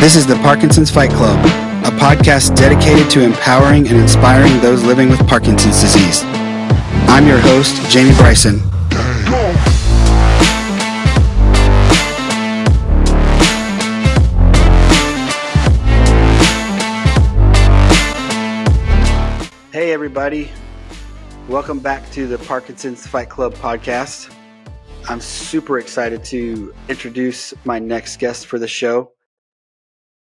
This is the Parkinson's Fight Club, a podcast dedicated to empowering and inspiring those living with Parkinson's disease. I'm your host, Jamie Bryson. Hey everybody, welcome back to the Parkinson's Fight Club podcast. I'm super excited to introduce my next guest for the show.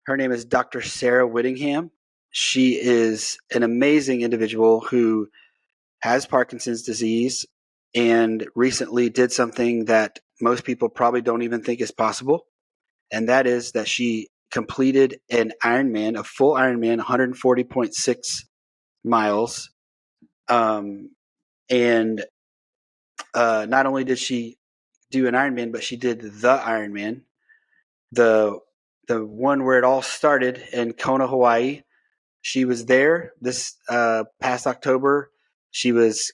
Her name is Dr. Sara Whittingham. She is an amazing individual who has Parkinson's disease and recently did something that most people probably don't even think is possible. And that is that she completed an Ironman, a full Ironman, 140.6 miles. And not only did she do an Ironman, but she did the Ironman, the one where it all started in Kona, Hawaii. She was there this past October. She was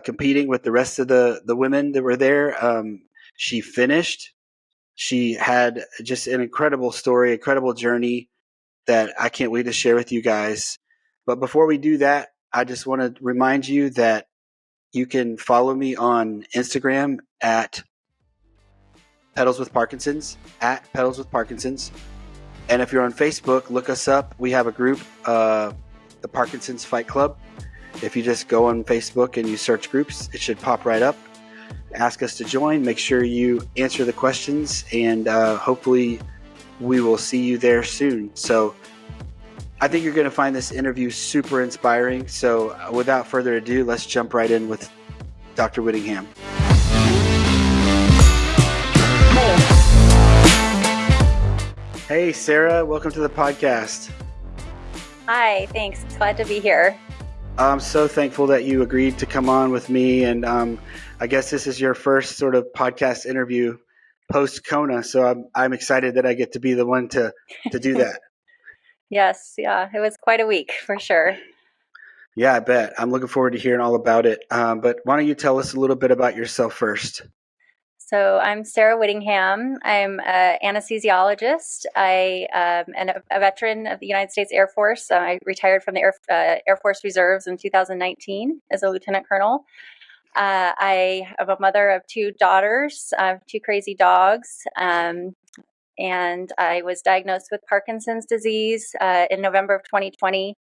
competing with the rest of the women that were there. She finished. She had just an incredible story, incredible journey that I can't wait to share with you guys. But before we do that, I just want to remind you that you can follow me on Instagram at Pedals with Parkinson's, at Pedals with Parkinson's. And if you're on Facebook, look us up. We have a group, the Parkinson's Fight Club. If you just go on Facebook and you search groups, it should pop right up. Ask us to join. Make sure you answer the questions, and hopefully we will see you there soon. So I think you're going to find this interview super inspiring. So without further ado, let's jump right in with Dr. Wittingham. Hey, Sara, welcome to the podcast. Hi, thanks. Glad to be here. I'm so thankful that you agreed to come on with me. And I guess this is your first sort of podcast interview post Kona. So I'm excited that I get to be the one to do that. Yes. Yeah. It was quite a week for sure. Yeah, I bet. I'm looking forward to hearing all about it. But why don't you tell us a little bit about yourself first? So I'm Sara Whittingham. I'm an anesthesiologist. I am a veteran of the United States Air Force. I retired from the Air Force Reserves in 2019 as a lieutenant colonel. I am a mother of two daughters, two crazy dogs, and I was diagnosed with Parkinson's disease in November of 2020.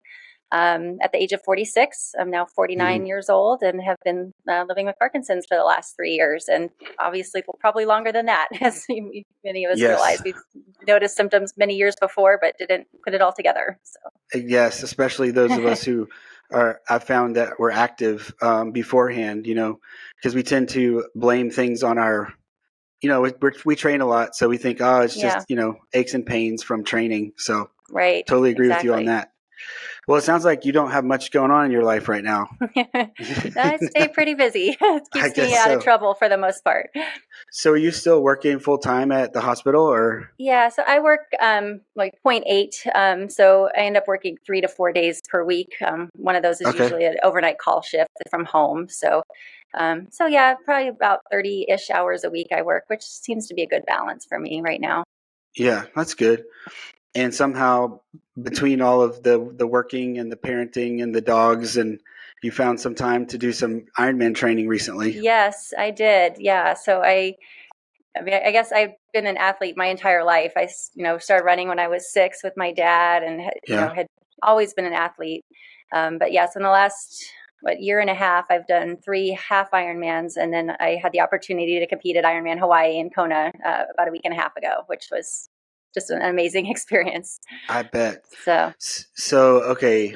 At the age of 46, I'm now 49 years old and have been living with Parkinson's for the last 3 years, and obviously probably longer than that, as many of us realize. We've noticed symptoms many years before, but didn't put it all together. So. Yes, especially those of us who I've found that we're active beforehand, because we tend to blame things on our, we train a lot, so we think, it's just, aches and pains from training. So right, totally agree with you on that. Well, it sounds like you don't have much going on in your life right now. I stay pretty busy. It keeps me out of trouble for the most part. So are you still working full time at the hospital, or? Yeah, so I work like 0.8. So I end up working 3 to 4 days per week. One of those is usually an overnight call shift from home. So yeah, probably about 30-ish hours a week I work, which seems to be a good balance for me right now. Yeah, that's good. And somehow between all of the working and the parenting and the dogs, and you found some time to do some Ironman training recently. Yes, I did. Yeah. So I guess I've been an athlete my entire life. I, started running when I was 6 with my dad, and had always been an athlete. But yes, in the last year and a half, I've done 3 half Ironmans, and then I had the opportunity to compete at Ironman Hawaii in Kona about a week and a half ago, which was just an amazing experience. I bet. So okay.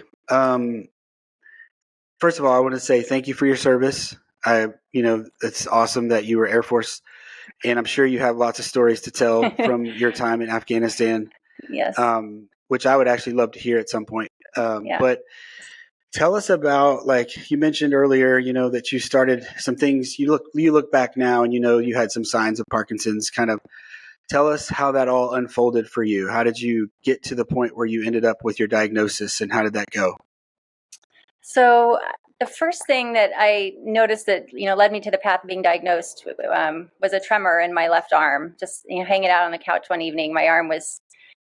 First of all, I want to say thank you for your service. It's awesome that you were Air Force, and I'm sure you have lots of stories to tell from your time in Afghanistan. Yes. Which I would actually love to hear at some point. But tell us about, like you mentioned earlier, that you started some things. You look back now, and you had some signs of Parkinson's. Kind of tell us how that all unfolded for you. How did you get to the point where you ended up with your diagnosis, and how did that go? So the first thing that I noticed that, led me to the path of being diagnosed was a tremor in my left arm. Just hanging out on the couch one evening, my arm was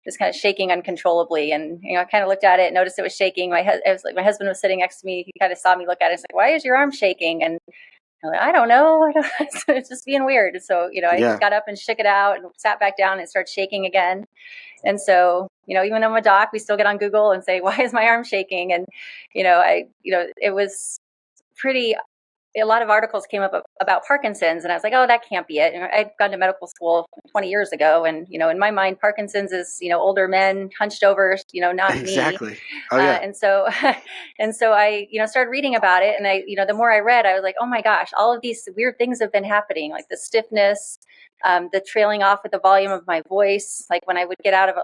was kind of shaking uncontrollably. And, I kind of looked at it, noticed it was shaking. My husband was sitting next to me. He kind of saw me look at it. He's like, "Why is your arm shaking?" And I'm like, "I don't know. It's just being weird." So, I got up and shook it out and sat back down and it started shaking again. And so, even though I'm a doc, we still get on Google and say, "Why is my arm shaking?" And, it was pretty, a lot of articles came up about Parkinson's, and I was like, "Oh, that can't be it." And I'd gone to medical school 20 years ago, and in my mind, Parkinson's is older men hunched over, not Exactly. me. Oh yeah. And so, I started reading about it, and I the more I read, I was like, "Oh my gosh, all of these weird things have been happening, like the stiffness." The trailing off with the volume of my voice, like when I would get out of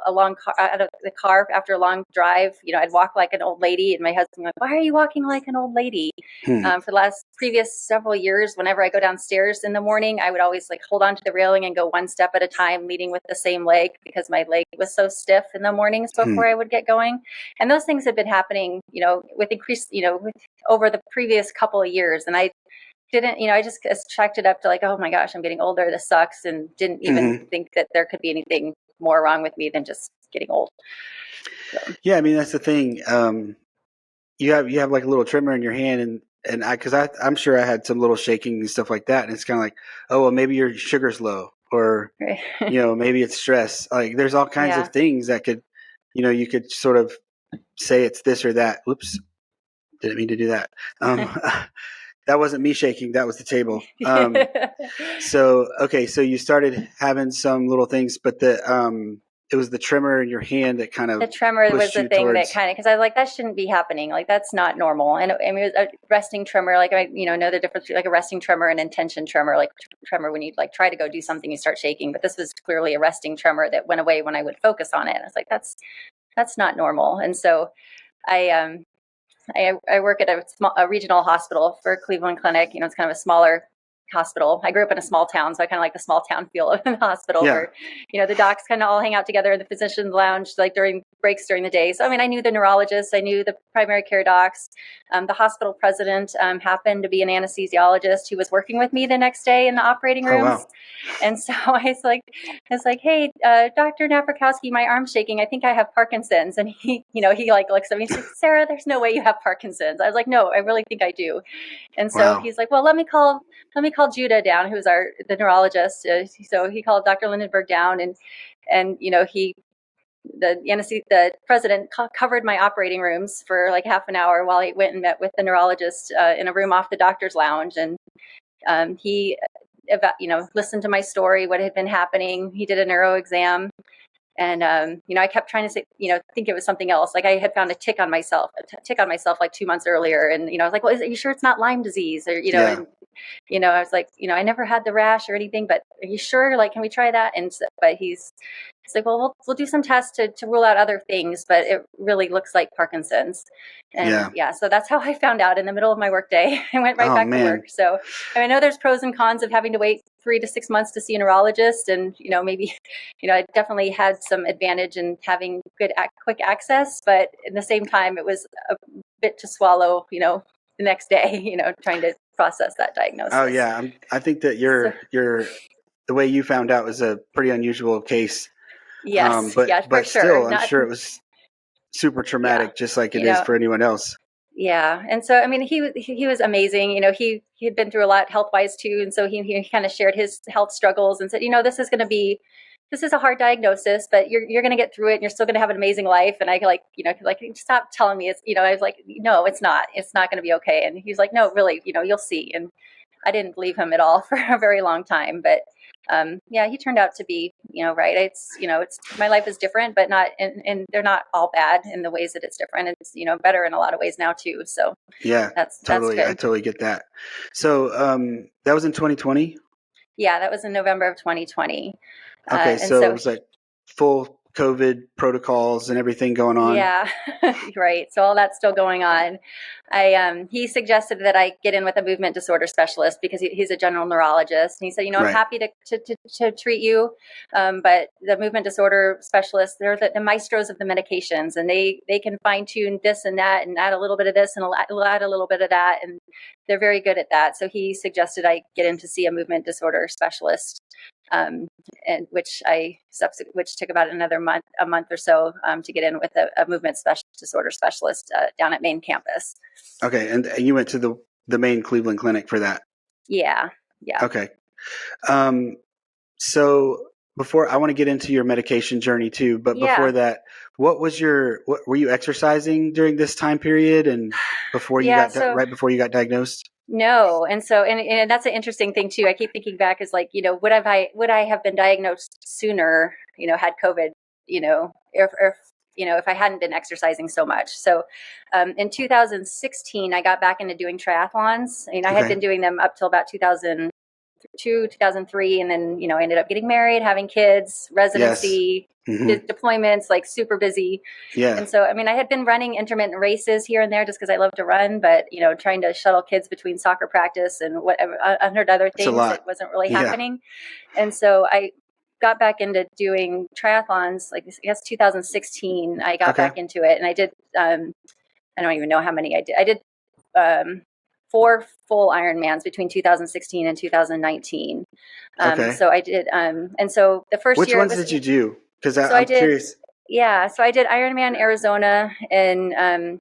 out of the car after a long drive, I'd walk like an old lady, and my husband was like, "Why are you walking like an old lady?" For the previous several years, whenever I go downstairs in the morning, I would always like hold on to the railing and go one step at a time, leading with the same leg, because my leg was so stiff in the mornings before I would get going. And those things had been happening, with increased, over the previous couple of years, and I didn't, I just chalked it up to like, "Oh my gosh, I'm getting older. This sucks," and didn't even think that there could be anything more wrong with me than just getting old. So. Yeah, I mean that's the thing. You have like a little tremor in your hand, and I'm sure I had some little shaking and stuff like that, and it's kind of like, oh well, maybe your sugar's low, or maybe it's stress. Like there's all kinds of things that could, you could sort of say it's this or that. Whoops, didn't mean to do that. That wasn't me shaking. That was the table. So you started having some little things, but it was the tremor in your hand that kind of the tremor was the thing towards... that kind of, because I was like, that shouldn't be happening. Like that's not normal. And I mean, it was a resting tremor. Like I, know the difference between like a resting tremor and intention tremor. Like tremor when you like try to go do something, you start shaking. But this was clearly a resting tremor that went away when I would focus on it. I was like, that's not normal. And so I work at a regional hospital for Cleveland Clinic. It's kind of a smaller hospital. I grew up in a small town, so I kind of like the small town feel of the hospital where, the docs kind of all hang out together in the physician's lounge, like during breaks during the day. So, I mean, I knew the neurologist, I knew the primary care docs. The hospital president happened to be an anesthesiologist who was working with me the next day in the operating rooms. Oh, wow. And so I was like, "Hey, Dr. Naprakowski, my arm's shaking. I think I have Parkinson's." And he like looks at me, he's like, "Sarah, there's no way you have Parkinson's." I was like, "No, I really think I do." And so he's like, "Well, let me call Judah down, who's the neurologist." So he called Dr. Lindenberg down, and the president covered my operating rooms for like half an hour while he went and met with the neurologist in a room off the doctor's lounge. And he listened to my story, what had been happening. He did a neuro exam. And, I kept trying to say, think it was something else. Like I had found a tick on myself like 2 months earlier. And, I was like, "Well, are you sure it's not Lyme disease?" Or, and, I was like, "I never had the rash or anything, but are you sure? Like, can we try that?" And but he's like, "Well, we'll do some tests to rule out other things, but it really looks like Parkinson's." And so that's how I found out in the middle of my workday. I went right back to work. So I know there's pros and cons of having to wait 3 to 6 months to see a neurologist, and maybe I definitely had some advantage in having good quick access, but at the same time it was a bit to swallow the next day, trying to process that diagnosis. Oh yeah, I think that the way you found out was a pretty unusual case. Yes, but for still, sure. I'm sure it was super traumatic, just like it is for anyone else. Yeah. And so, I mean, he was amazing. He had been through a lot health wise too. And so he kind of shared his health struggles and said, this is a hard diagnosis, but you're going to get through it and you're still going to have an amazing life. And I stop telling me it's, I was like, "No, it's not going to be okay." And he's like, "No, really, you'll see." And I didn't believe him at all for a very long time, but he turned out to be, right. It's my life is different, but not, and they're not all bad in the ways that it's different. It's, better in a lot of ways now too. So that's totally. good. I totally get that. So that was in 2020. Yeah, that was in November of 2020. Okay. So it was like full COVID protocols and everything going on. Yeah, right. So all that's still going on. He suggested that I get in with a movement disorder specialist because he's a general neurologist. And he said, "I'm happy to treat you. But the movement disorder specialists, they're the maestros of the medications, and they can fine tune this and that and add a little bit of this and add a little bit of that. And they're very good at that. So he suggested I get in to see a movement disorder specialist, and which took about a month or so to get in with a movement disorder specialist down at main campus. Okay, and you went to the main Cleveland clinic for that. Yeah. Okay. So before, I want to get into your medication journey too, but before that, what were you exercising during this time period and before right before you got diagnosed? No. And so, and that's an interesting thing too. I keep thinking back is like, would I have been diagnosed sooner, had COVID, if I hadn't been exercising so much. So, in 2016, I got back into doing triathlons. I had been doing them up till about 2002, 2003. And then, I ended up getting married, having kids, residency, deployments, like super busy. Yeah. And so, I had been running intermittent races here and there just because I love to run, but, trying to shuttle kids between soccer practice and whatever, 100 other things, it wasn't really happening. And so I got back into doing triathlons, like I guess 2016, I got back into it, and I did, I don't even know how many I did. I did 4 full Ironmans between 2016 and 2019. So I did, and so the first year. Which ones did you do? Because I'm curious. Yeah, so I did Ironman Arizona, and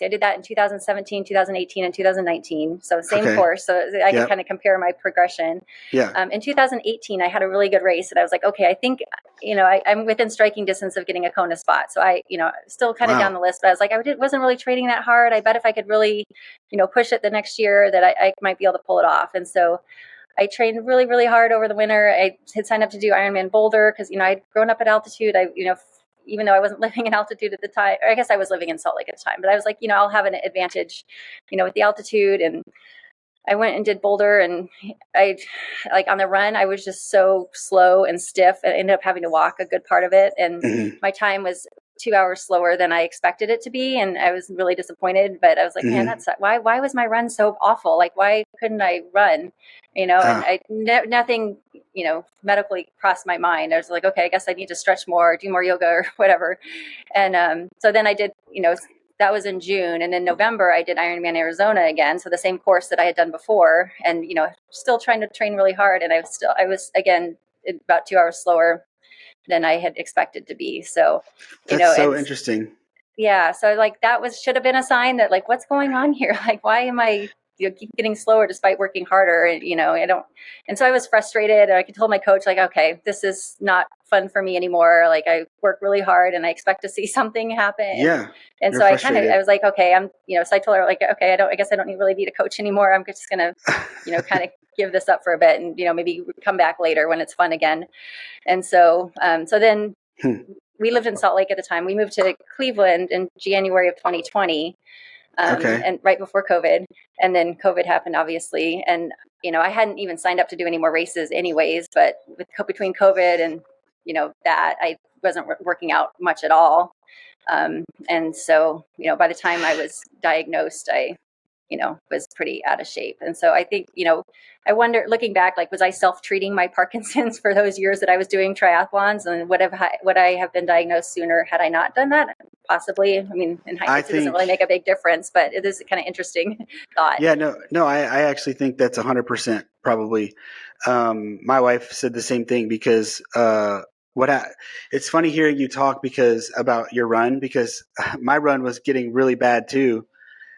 I did that in 2017, 2018, and 2019. So same course, so I can kind of compare my progression. Yeah. In 2018, I had a really good race, and I was like, okay, I think, I'm within striking distance of getting a Kona spot. So I, still kind of down the list, but I was like, wasn't really training that hard. I bet if I could really, push it the next year that I might be able to pull it off. And so I trained really, really hard over the winter. I had signed up to do Ironman Boulder because, I'd grown up at altitude. Even though I wasn't living in altitude at the time, or I guess I was living in Salt Lake at the time, but I was like, I'll have an advantage, with the altitude. And I went and did Boulder, and on the run, I was just so slow and stiff, and I ended up having to walk a good part of it. And my time was 2 hours slower than I expected it to be. And I was really disappointed, but I was like, man, why was my run so awful? Like, why couldn't I run? And nothing, medically crossed my mind. I was like, okay, I guess I need to stretch more, do more yoga or whatever. And so then I did, that was in June. And in November, I did Ironman Arizona again. So the same course that I had done before, and, still trying to train really hard. And I was again, about 2 hours slower than I had expected to be. So, that's so interesting. Yeah. So should have been a sign that what's going on here? Like, why am I keep getting slower despite working harder? And, and so I was frustrated, and I told my coach, okay, this is not fun for me anymore. Like, I work really hard and I expect to see something happen. Yeah. And so I was like, okay, so I told her okay, I guess I don't really need a coach anymore. I'm just going to, kind of give this up for a bit and, maybe come back later when it's fun again. And so, then we lived in Salt Lake at the time. We moved to Cleveland in January of 2020. And right before COVID, and then COVID happened, obviously. And, I hadn't even signed up to do any more races anyways, but between COVID and, that I wasn't working out much at all. And so, by the time I was diagnosed, I, was pretty out of shape. And so I think, I wonder, looking back, was I self-treating my Parkinson's for those years that I was doing triathlons? And would I have been diagnosed sooner had I not done that? Possibly. In hindsight, it doesn't really make a big difference, but it is a kind of interesting thought. Yeah, no, I actually think that's 100% probably. My wife said the same thing because it's funny hearing you talk about your run, because my run was getting really bad too.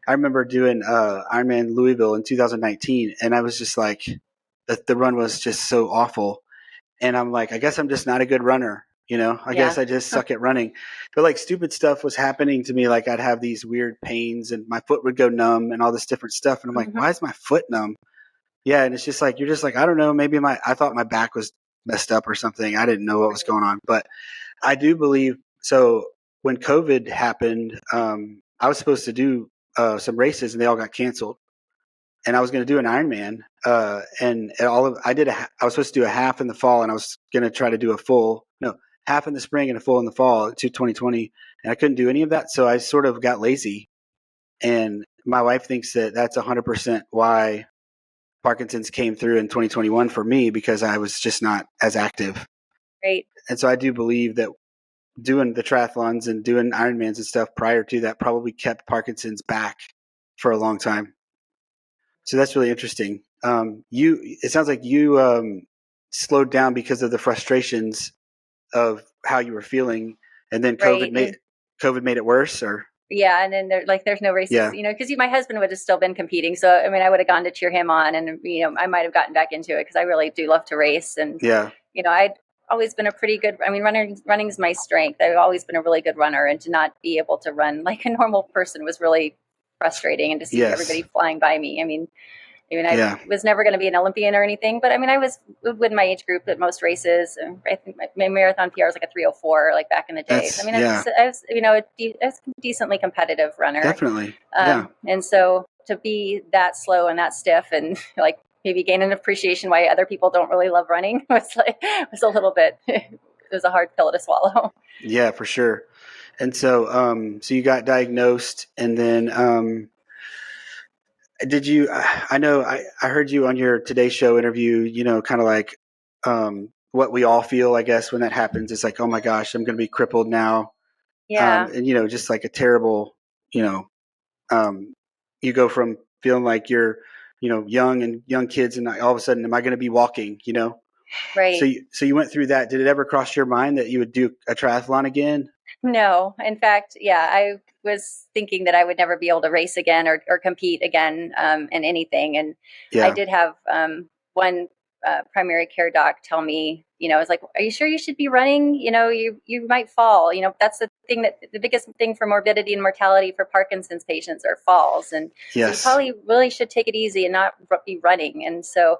I remember doing Ironman Louisville in 2019, and I was just like, the run was just so awful. And I'm like, I guess I'm just not a good runner. I guess I just suck at running. But stupid stuff was happening to me. Like, I'd have these weird pains and my foot would go numb and all this different stuff. And I'm like, why is my foot numb? Yeah. And it's just like, you're just like, I don't know, maybe I thought my back was messed up or something. I didn't know what was going on. But I do believe, so when COVID happened, I was supposed to do some races and they all got canceled. And I was going to do an Ironman, and I was supposed to do a half in the fall, and I was going to try to do half in the spring and a full in the fall to 2020. And I couldn't do any of that. So I sort of got lazy. And my wife thinks that that's 100% why Parkinson's came through in 2021 for me, because I was just not as active. Right. And so I do believe that doing the triathlons and doing Ironmans and stuff prior to that probably kept Parkinson's back for a long time. So that's really interesting. It sounds like you slowed down because of the frustrations of how you were feeling, and then Right. And COVID made it worse, or yeah, and then there's no races, yeah, because my husband would have still been competing. So I mean, I would have gone to cheer him on, and I might have gotten back into it because I really do love to race, and yeah, I'd always been a pretty good. I mean, running is my strength. I've always been a really good runner, and to not be able to run like a normal person was really frustrating. And to see yes, everybody flying by me, I mean, I yeah, was never going to be an Olympian or anything, but I mean, I was with my age group at most races. And I think my marathon PR was like a 3:04, like back in the day. So, I that's mean, yeah, I was a decently competitive runner. definitely, yeah, And so to be that slow and that stiff and like maybe gain an appreciation why other people don't really love running was a little bit, it was a hard pill to swallow. yeah, for sure. And so, so you got diagnosed, and then did you? I know I heard you on your Today Show interview. Kind of like what we all feel, I guess, when that happens. It's like, oh my gosh, I'm going to be crippled now, Yeah. and just like a terrible, you know, you go from feeling like you're, young kids, and all of a sudden, am I going to be walking? So Right. you went through that. Did it ever cross your mind that you would do a triathlon again? No, in fact, yeah, I was thinking that I would never be able to race again or compete again in anything. And I Yeah. did have one primary care doc tell me, I was like, "Are you sure you should be running? You might fall. That's the biggest thing for morbidity and mortality for Parkinson's patients are falls. And so you Yes. probably really should take it easy and not be running." And so,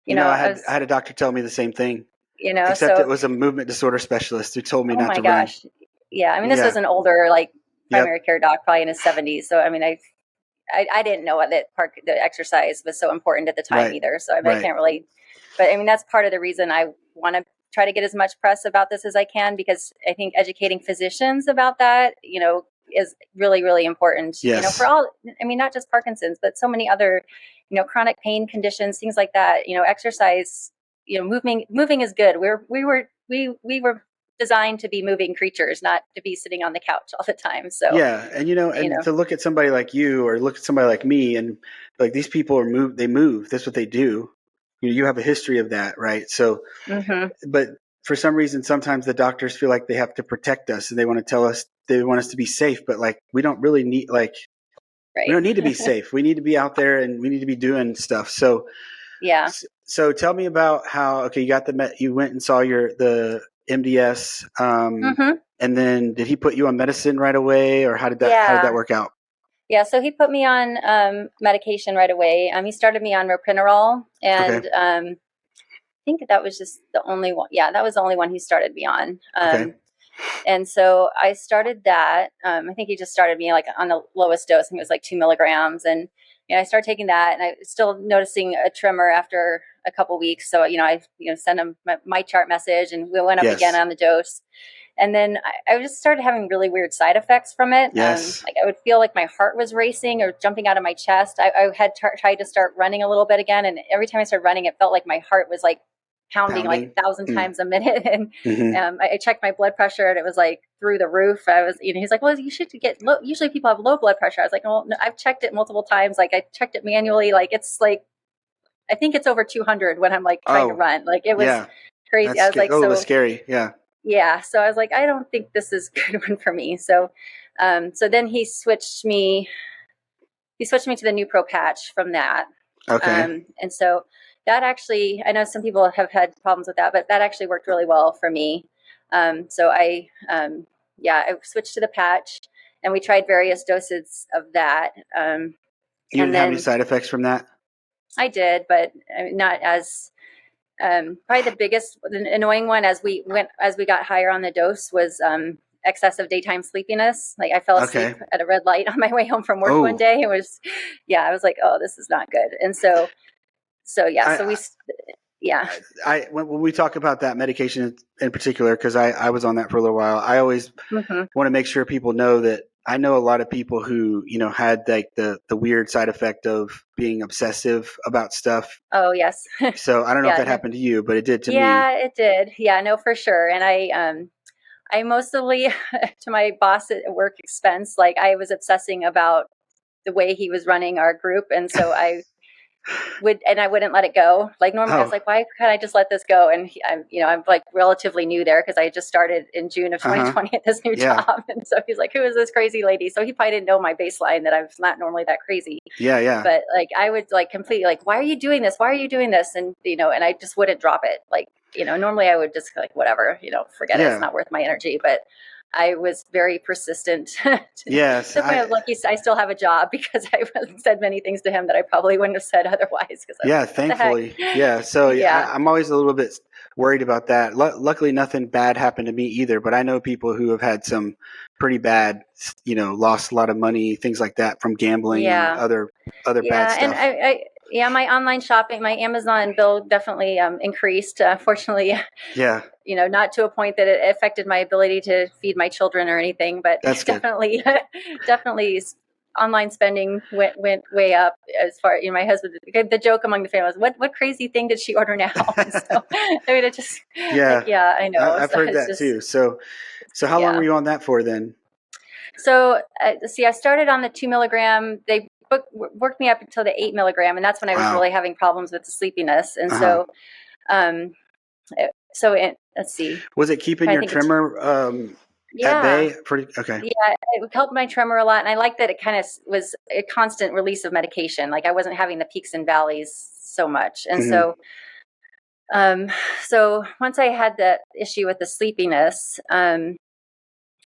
I I had I was, had a doctor tell me the same thing, except it so was a movement disorder specialist who told me oh not my to run. gosh. Yeah, I mean, this Yeah. was an older, like, Yep. primary care doc, probably in his 70s. So, I mean, I didn't know that the exercise was so important at the time Right. either. So, I mean, I Right. can't really, but I mean, that's part of the reason I want to try to get as much press about this as I can, because I think educating physicians about that, is really, really important, for Yes. all, I mean, not just Parkinson's, but so many other, chronic pain conditions, things like that, exercise, moving is good. We were designed to be moving creatures, not to be sitting on the couch all the time. So, Yeah, and you and know, to look at somebody like you, or look at somebody like me, and like, these people they move. That's what they do. You have a history of that, right? So, hmm but for some reason, sometimes the doctors feel like they have to protect us, and they want us to be safe. But like, we don't really need, like, we right. don't need to be safe. We need to be out there, and we need to be doing stuff. So, Yeah. so tell me about how, okay, you got you went and saw the MDS, hmm and then did he put you on medicine right away, or how did that Yeah. work out? Yeah. So he put me on medication right away. He started me on ropinirole, Okay. and I think that was just the only one. Yeah, that was the only one he started me on. Okay. And so I started that. I think he just started me like on the lowest dose. I think it was like 2 milligrams. And I started taking that, and I was still noticing a tremor after a couple weeks. So I sent him my chart message, and we went up again Yes. on the dose. And then I just started having really weird side effects from it. Yes. Like I would feel like my heart was racing or jumping out of my chest. I had tried to start running a little bit again, and every time I started running, it felt like my heart was like pounding like Pounding. 1,000 Mm. times a minute. And Hmm. I checked my blood pressure, and it was like through the roof. I was, he's like, "Well, you should get low. Usually people have low blood pressure." I was like, "Well, no, I've checked it multiple times. Like I checked it manually. Like it's like I think it's over 200 when I'm like trying to Oh, run. Like it was yeah. crazy." I was like, Oh, it was "So scary. Yeah. yeah." So I was like, "I don't think this is a good one for me." So, so then he switched me to the new pro patch from that. Okay. And so that actually, I know some people have had problems with that, but that actually worked really well for me. So I switched to the patch, and we tried various doses of that. You And didn't have any then side effects from that? I did, but not as, probably the biggest, the annoying one as we got higher on the dose was, excessive daytime sleepiness. Like I fell asleep Okay. at a red light on my way home from work one Oh, day. It was, yeah, I was like, "Oh, this is not good." And so yeah, so I, yeah. when we talk about that medication in particular, because I was on that for a little while, I always hmm want to make sure people know that I know a lot of people who, had like the weird side effect of being obsessive about stuff. Oh yes. So I don't know if Yeah, that no, happened to you, but it did to me. yeah, it did. Yeah, no, for sure. And I mostly to my boss at work expense, like I was obsessing about the way he was running our group, and so I wouldn't let it go. Like normally I was like, why can't I just let this go? And I'm like relatively new there because I just started in June of 2020 at this new job. And so he's like, who is this crazy lady? So he probably didn't know my baseline that I'm not normally that crazy. Yeah. But like, I would like completely like, why are you doing this? Why are you doing this? And, and I just wouldn't drop it. Like, normally I would just like, whatever, forget it. It's not worth my energy. But I was very persistent. Yes. So I'm lucky I still have a job because I said many things to him that I probably wouldn't have said otherwise. Thankfully. Yeah. So I'm always a little bit worried about that. Luckily, nothing bad happened to me either, but I know people who have had some pretty bad, lost a lot of money, things like that from gambling and other bad stuff. And my online shopping, my Amazon bill definitely increased. Fortunately, not to a point that it affected my ability to feed my children or anything, but that's definitely online spending went way up. As far my husband, the joke among the family was, "What crazy thing did she order now?" And so I mean, it just I know. I've heard that too. So how long were you on that for then? So I started on the 2 milligram. They worked me up until the 8 milligram, and that's when I was really having problems with the sleepiness. And let's see. Was it keeping your tremor at bay? Okay. Yeah, it helped my tremor a lot, and I liked that it kind of was a constant release of medication. Like I wasn't having the peaks and valleys so much, and so once I had that issue with the sleepiness,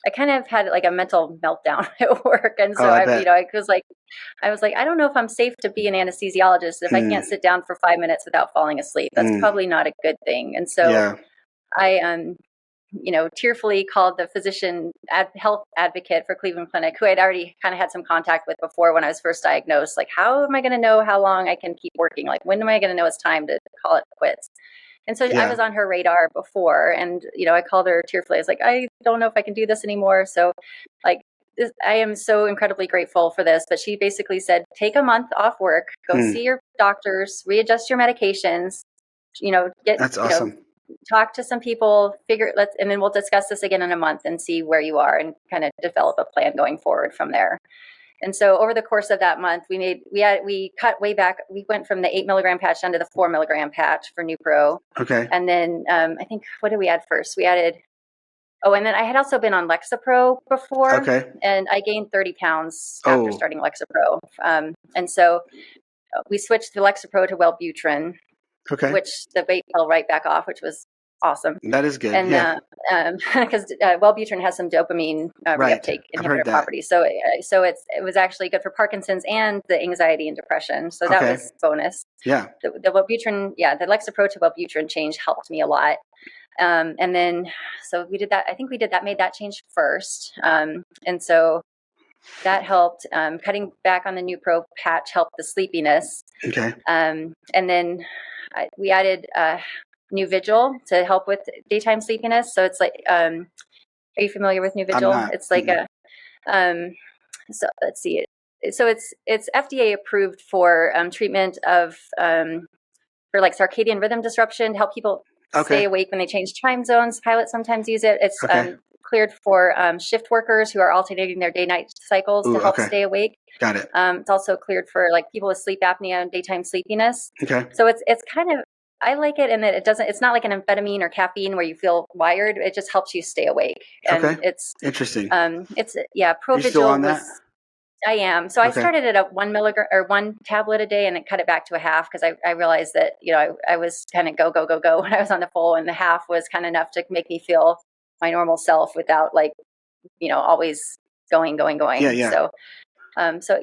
I kind of had like a mental meltdown at work. And so I was like, I don't know if I'm safe to be an anesthesiologist if I can't sit down for 5 minutes without falling asleep. That's probably not a good thing. And so I, tearfully called the physician health advocate for Cleveland Clinic, who I'd already kind of had some contact with before when I was first diagnosed. Like, how am I going to know how long I can keep working? Like, when am I going to know it's time to call it quits? And so I was on her radar before, and, I called her tearfully. I was like, I don't know if I can do this anymore. So like, I am so incredibly grateful for this. But she basically said, take a month off work, go see your doctors, readjust your medications, that's awesome. Talk to some people, and then we'll discuss this again in a month and see where you are and kind of develop a plan going forward from there. And so over the course of that month, we cut way back. We went from the 8 milligram patch down to the 4 milligram patch for Nupro. Okay. And then I think, what did we add first? We added, and then I had also been on Lexapro before. Okay. And I gained 30 pounds after starting Lexapro. And so we switched the Lexapro to Wellbutrin, which the weight fell right back off, which was awesome. That is good. And because Wellbutrin has some dopamine reuptake inhibitor properties, so it was actually good for Parkinson's and the anxiety and depression. So that was bonus. Yeah. The Wellbutrin, the Lexapro to Wellbutrin change helped me a lot. And then so we did that. I think we made that change first. And so that helped. Cutting back on the Nupro patch helped the sleepiness. Okay. And then we added New Vigil to help with daytime sleepiness. So it's like, are you familiar with New Vigil? It's like so let's see. So it's FDA approved for treatment of for like circadian rhythm disruption to help people stay awake when they change time zones. Pilots sometimes use it. It's cleared for shift workers who are alternating their day-night cycles to help stay awake. Got it. It's also cleared for like people with sleep apnea and daytime sleepiness. Okay. So it's kind of, I like it in that it's not like an amphetamine or caffeine where you feel wired. It just helps you stay awake. And it's interesting. Provigil. You still on that? I am. So I started it at 1 milligram or 1 tablet a day and then cut it back to a half because I realized that, I was kind of go when I was on the full, and the half was kind of enough to make me feel my normal self without like, always going. Yeah. So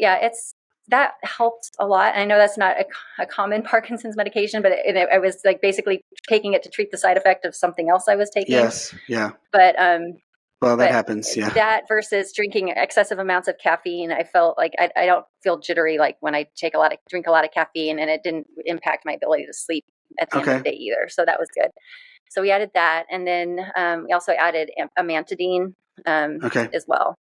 that helped a lot. I know that's not a common Parkinson's medication, but I was like basically taking it to treat the side effect of something else I was taking. Yes. Yeah. But that happens. Yeah. That versus drinking excessive amounts of caffeine, I felt like I don't feel jittery like when I drink a lot of caffeine, and it didn't impact my ability to sleep at the end of the day either. So that was good. So we added that, and then we also added amantadine as well.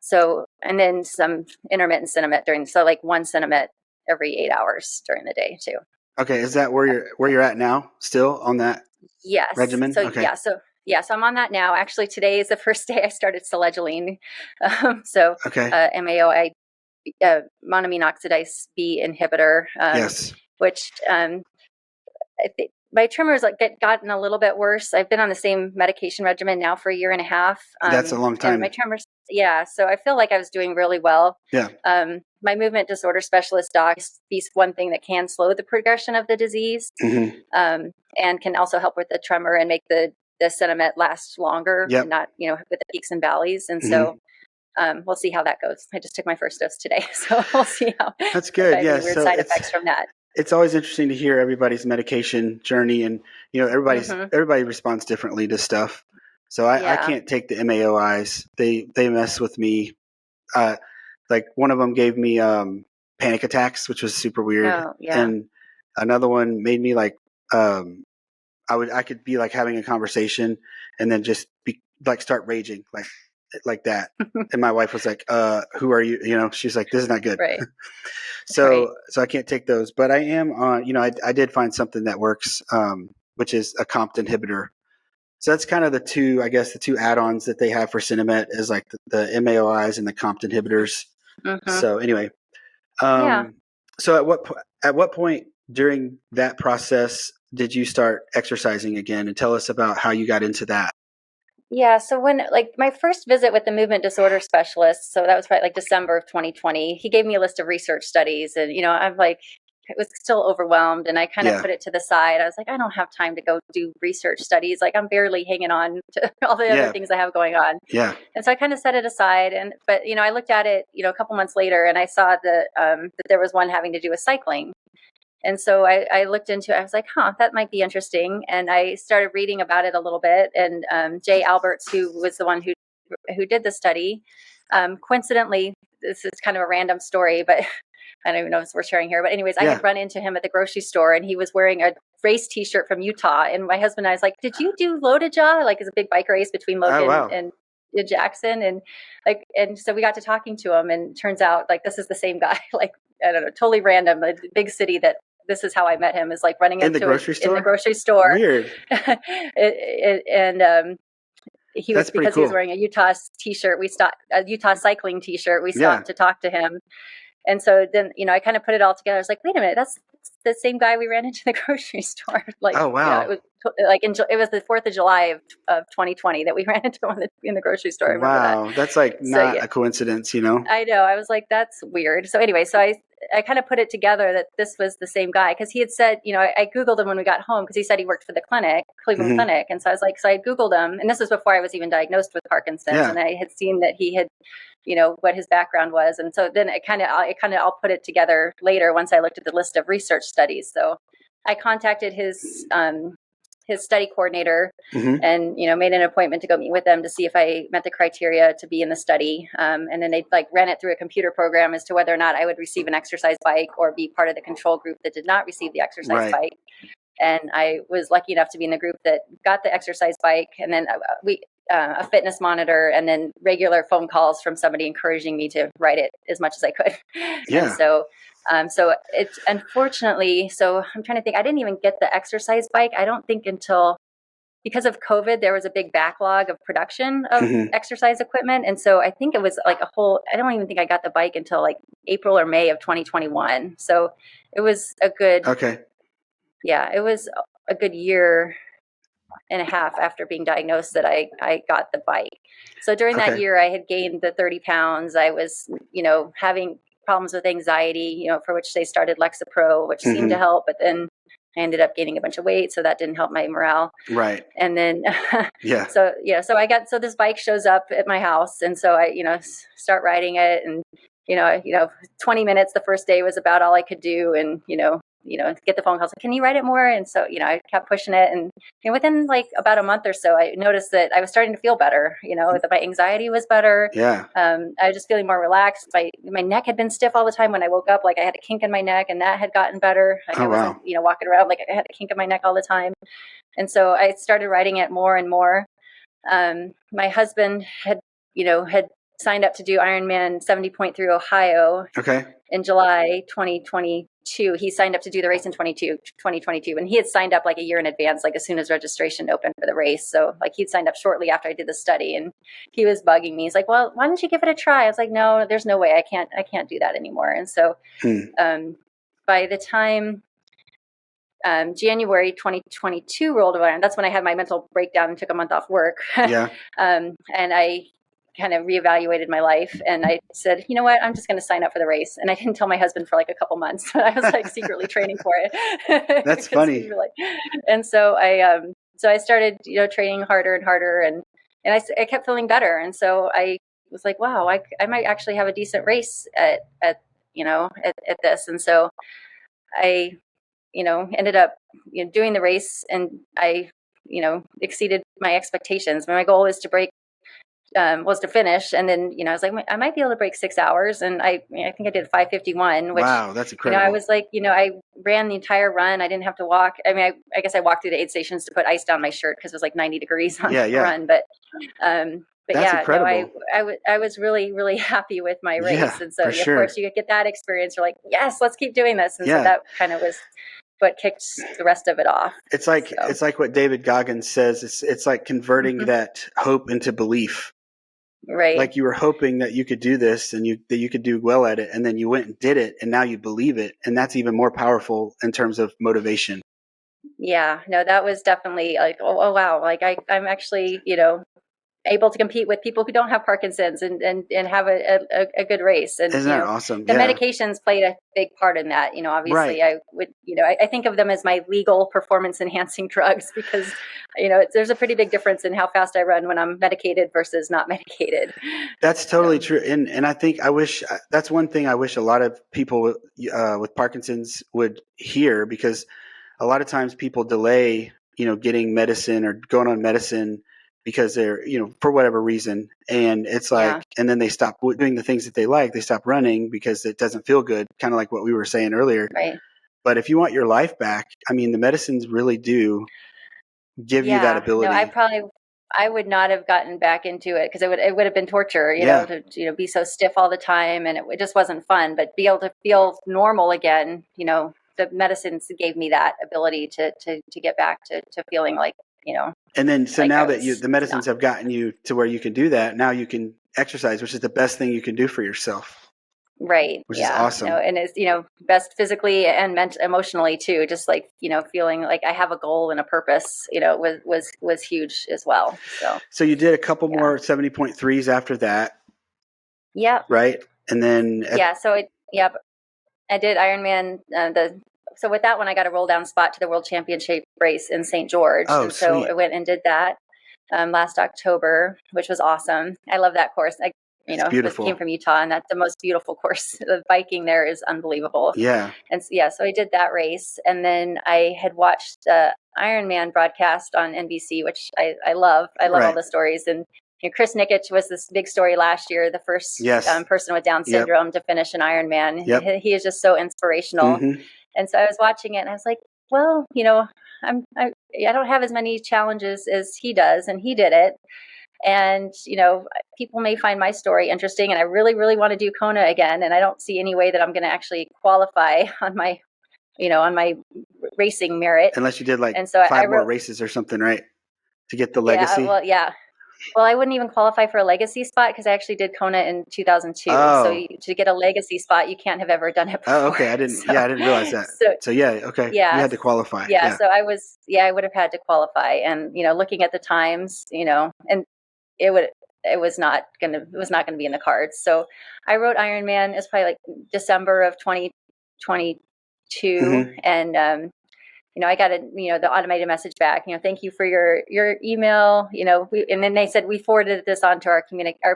So, and then some intermittent Cinemet so like 1 Cinemet every 8 hours during the day too. Okay. Is that where you're at now? Still on that regimen? So so I'm on that now. Actually, today is the first day I started selegiline. MAOI, monoamine oxidase B inhibitor. Yes. which I think my tremors gotten a little bit worse. I've been on the same medication regimen now for a year and a half. That's a long time. And my tremors, yeah. So I feel like I was doing really well. Yeah. My movement disorder specialist doc sees one thing that can slow the progression of the disease, and can also help with the tremor and make the sentiment last longer, and not, with the peaks and valleys. And so we'll see how that goes. I just took my first dose today, so we'll see how. That's good. Yeah. Weird side effects from that. It's always interesting to hear everybody's medication journey, and everybody responds differently to stuff. So I can't take the MAOIs. They mess with me. Like one of them gave me panic attacks, which was super weird. Oh, yeah. And another one made me like I could be like having a conversation and then just be like start raging like that. And my wife was like, who are you? She's like, this is not good. Right. So I can't take those, but I am on, I did find something that works, which is a COMT inhibitor. So that's kind of the two add-ons that they have for Cinemet is like the MAOIs and the COMT inhibitors. So anyway, so at what point during that process did you start exercising again, and tell us about how you got into that? Yeah. So when my first visit with the movement disorder specialist, so that was probably December of 2020, he gave me a list of research studies, and, I'm like, I was still overwhelmed, and I kind of put it to the side. I was like, I don't have time to go do research studies. I'm barely hanging on to all the other things I have going on. Yeah. And so I kind of set it aside. But I looked at it, a couple months later, and I saw that there was one having to do with cycling. And so I looked into it. I was like, that might be interesting. And I started reading about it a little bit. And Jay Alberts, who was the one who did the study, coincidentally, this is kind of a random story, but I don't even know if we're sharing here. But anyways, I had run into him at the grocery store, and he was wearing a race T-shirt from Utah. And my husband and I was like, did you do Loaded Jaw? It's a big bike race between Logan and Jackson. And so we got to talking to him, and it turns out this is the same guy. I don't know, totally random, a big city that. This is how I met him, is running into in the grocery store. Weird. He was, because he was wearing a Utah T-shirt. We stopped, a Utah cycling T-shirt. We stopped to talk to him. And so then, I kind of put it all together. I was like, wait a minute, that's the same guy we ran into in the grocery store. Oh, wow. It was it was the 4th of July of 2020 that we ran into him in the grocery store. Wow. That's not a coincidence, I know. I was like, that's weird. So anyway, so I kind of put it together that this was the same guy, because he had said, I Googled him when we got home, because he said he worked for the Cleveland Clinic. And so I was like, so I Googled him, and this was before I was even diagnosed with Parkinson's. And I had seen that he had, what his background was. And so then I'll put it together later once I looked at the list of research studies. So I contacted his study coordinator and, made an appointment to go meet with them to see if I met the criteria to be in the study. And then they ran it through a computer program as to whether or not I would receive an exercise bike or be part of the control group that did not receive the exercise bike. And I was lucky enough to be in the group that got the exercise bike. And then a fitness monitor, and then regular phone calls from somebody encouraging me to ride it as much as I could. Yeah. And so it's unfortunately, so I'm trying to think, I didn't even get the exercise bike. I don't think until, because of COVID, there was a big backlog of production of exercise equipment. And so I think it was I don't even think I got the bike until April or May of 2021. So it was a good, it was a good year and a half after being diagnosed that I got the bike. So during that year, I had gained the 30 pounds. I was, having problems with anxiety, for which they started Lexapro, which seemed to help, but then I ended up gaining a bunch of weight, so that didn't help my morale. Right. And then, so this bike shows up at my house, and so I, start riding it, and 20 minutes the first day was about all I could do, and get the phone calls, can you ride it more? And so I kept pushing it, and within about a month or so, I noticed that I was starting to feel better. That my anxiety was better. Yeah. I was just feeling more relaxed. My neck had been stiff all the time when I woke up. I had a kink in my neck, and that had gotten better. I wasn't walking around I had a kink in my neck all the time. And so I started riding it more and more. My husband had signed up to do Ironman 70.3 Ohio in July 2022. He signed up to do the race in 2022, and he had signed up a year in advance, as soon as registration opened for the race. So he'd signed up shortly after I did the study, and he was bugging me. He's like, well, why don't you give it a try? I was like, no, there's no way. I can't do that anymore. And so by the time January 2022 rolled around. That's when I had my mental breakdown and took a month off work. Yeah. And I kind of reevaluated my life, and I said, you know what, I'm just going to sign up for the race. And I didn't tell my husband for like a couple months, but I was like secretly training for it. That's funny. And so I started, training harder and harder, and I kept feeling better. And so I was like, wow, I might actually have a decent race at this. And so I, ended up, doing the race, and I, exceeded my expectations. My goal is to was to finish. And then, I was like, I might be able to break 6 hours. And I think I did 5:51, which, wow, that's incredible. I was like, I ran the entire run. I didn't have to walk. I mean, I guess I walked through the aid stations to put ice down my shirt because it was like 90 degrees on the run. But that's yeah, incredible. No, I was really, really happy with my race. Yeah, and so, of sure. course, you get that experience. You're like, yes, let's keep doing this. And so that kind of was what kicked the rest of it off. It's like it's like what David Goggins says. It's like converting that hope into belief. Right. Like you were hoping that you could do this and that you could do well at it, and then you went and did it, and now you believe it, and that's even more powerful in terms of motivation. Yeah, no, that was definitely like, oh wow, like I'm actually, able to compete with people who don't have Parkinson's and have a good race. And isn't that awesome? The medications played a big part in that. Obviously, right. I would, I think of them as my legal performance enhancing drugs because, there's a pretty big difference in how fast I run when I'm medicated versus not medicated. That's totally true. And I think that's one thing I wish a lot of people with Parkinson's would hear, because a lot of times people delay, getting medicine or going on medicine because they're, for whatever reason. And it's like, and then they stop doing the things that they like. They stop running because it doesn't feel good. Kind of like what we were saying earlier. Right. But if you want your life back, I mean, the medicines really do give you that ability. No, I would not have gotten back into it because it would have been torture, to be so stiff all the time, and it just wasn't fun. But be able to feel normal again, the medicines gave me that ability to get back to feeling like, And then, so like now that the medicines have gotten you to where you can do that, now you can exercise, which is the best thing you can do for yourself. Right. Which is awesome. And it's, best physically and emotionally too. Just like, feeling like I have a goal and a purpose, was huge as well. So you did a couple more 70.3s after that. Yeah. Right. And then. I did Ironman, so with that one, I got a roll down spot to the World Championship race in St. George. Oh, and so sweet. I went and did that last October, which was awesome. I love that course. It's beautiful. Came from Utah, and that's the most beautiful course. The biking there is unbelievable. Yeah. And so I did that race, and then I had watched the Ironman broadcast on NBC, which I love. I love all the stories. And Chris Nikic was this big story last year, the first person with Down syndrome to finish an Ironman. Yep. He is just so inspirational. Mm-hmm. And so I was watching it, and I was like, well, I don't have as many challenges as he does, and he did it. And, people may find my story interesting, and I really, really want to do Kona again. And I don't see any way that I'm going to actually qualify on my, on my racing merit. Unless you did like 5 more races or something, right? To get the legacy. Well, I wouldn't even qualify for a legacy spot because I actually did Kona in 2002. Oh. So to get a legacy spot, you can't have ever done it before. Oh, okay. I didn't realize that. Okay. Yeah. You had to qualify. Yeah. So I would have had to qualify, and, looking at the times, and it was not going to be in the cards. So I wrote Ironman. It's probably like December of 2022. Mm-hmm. And, I got the automated message back, thank you for your email, and then they said, we forwarded this on to our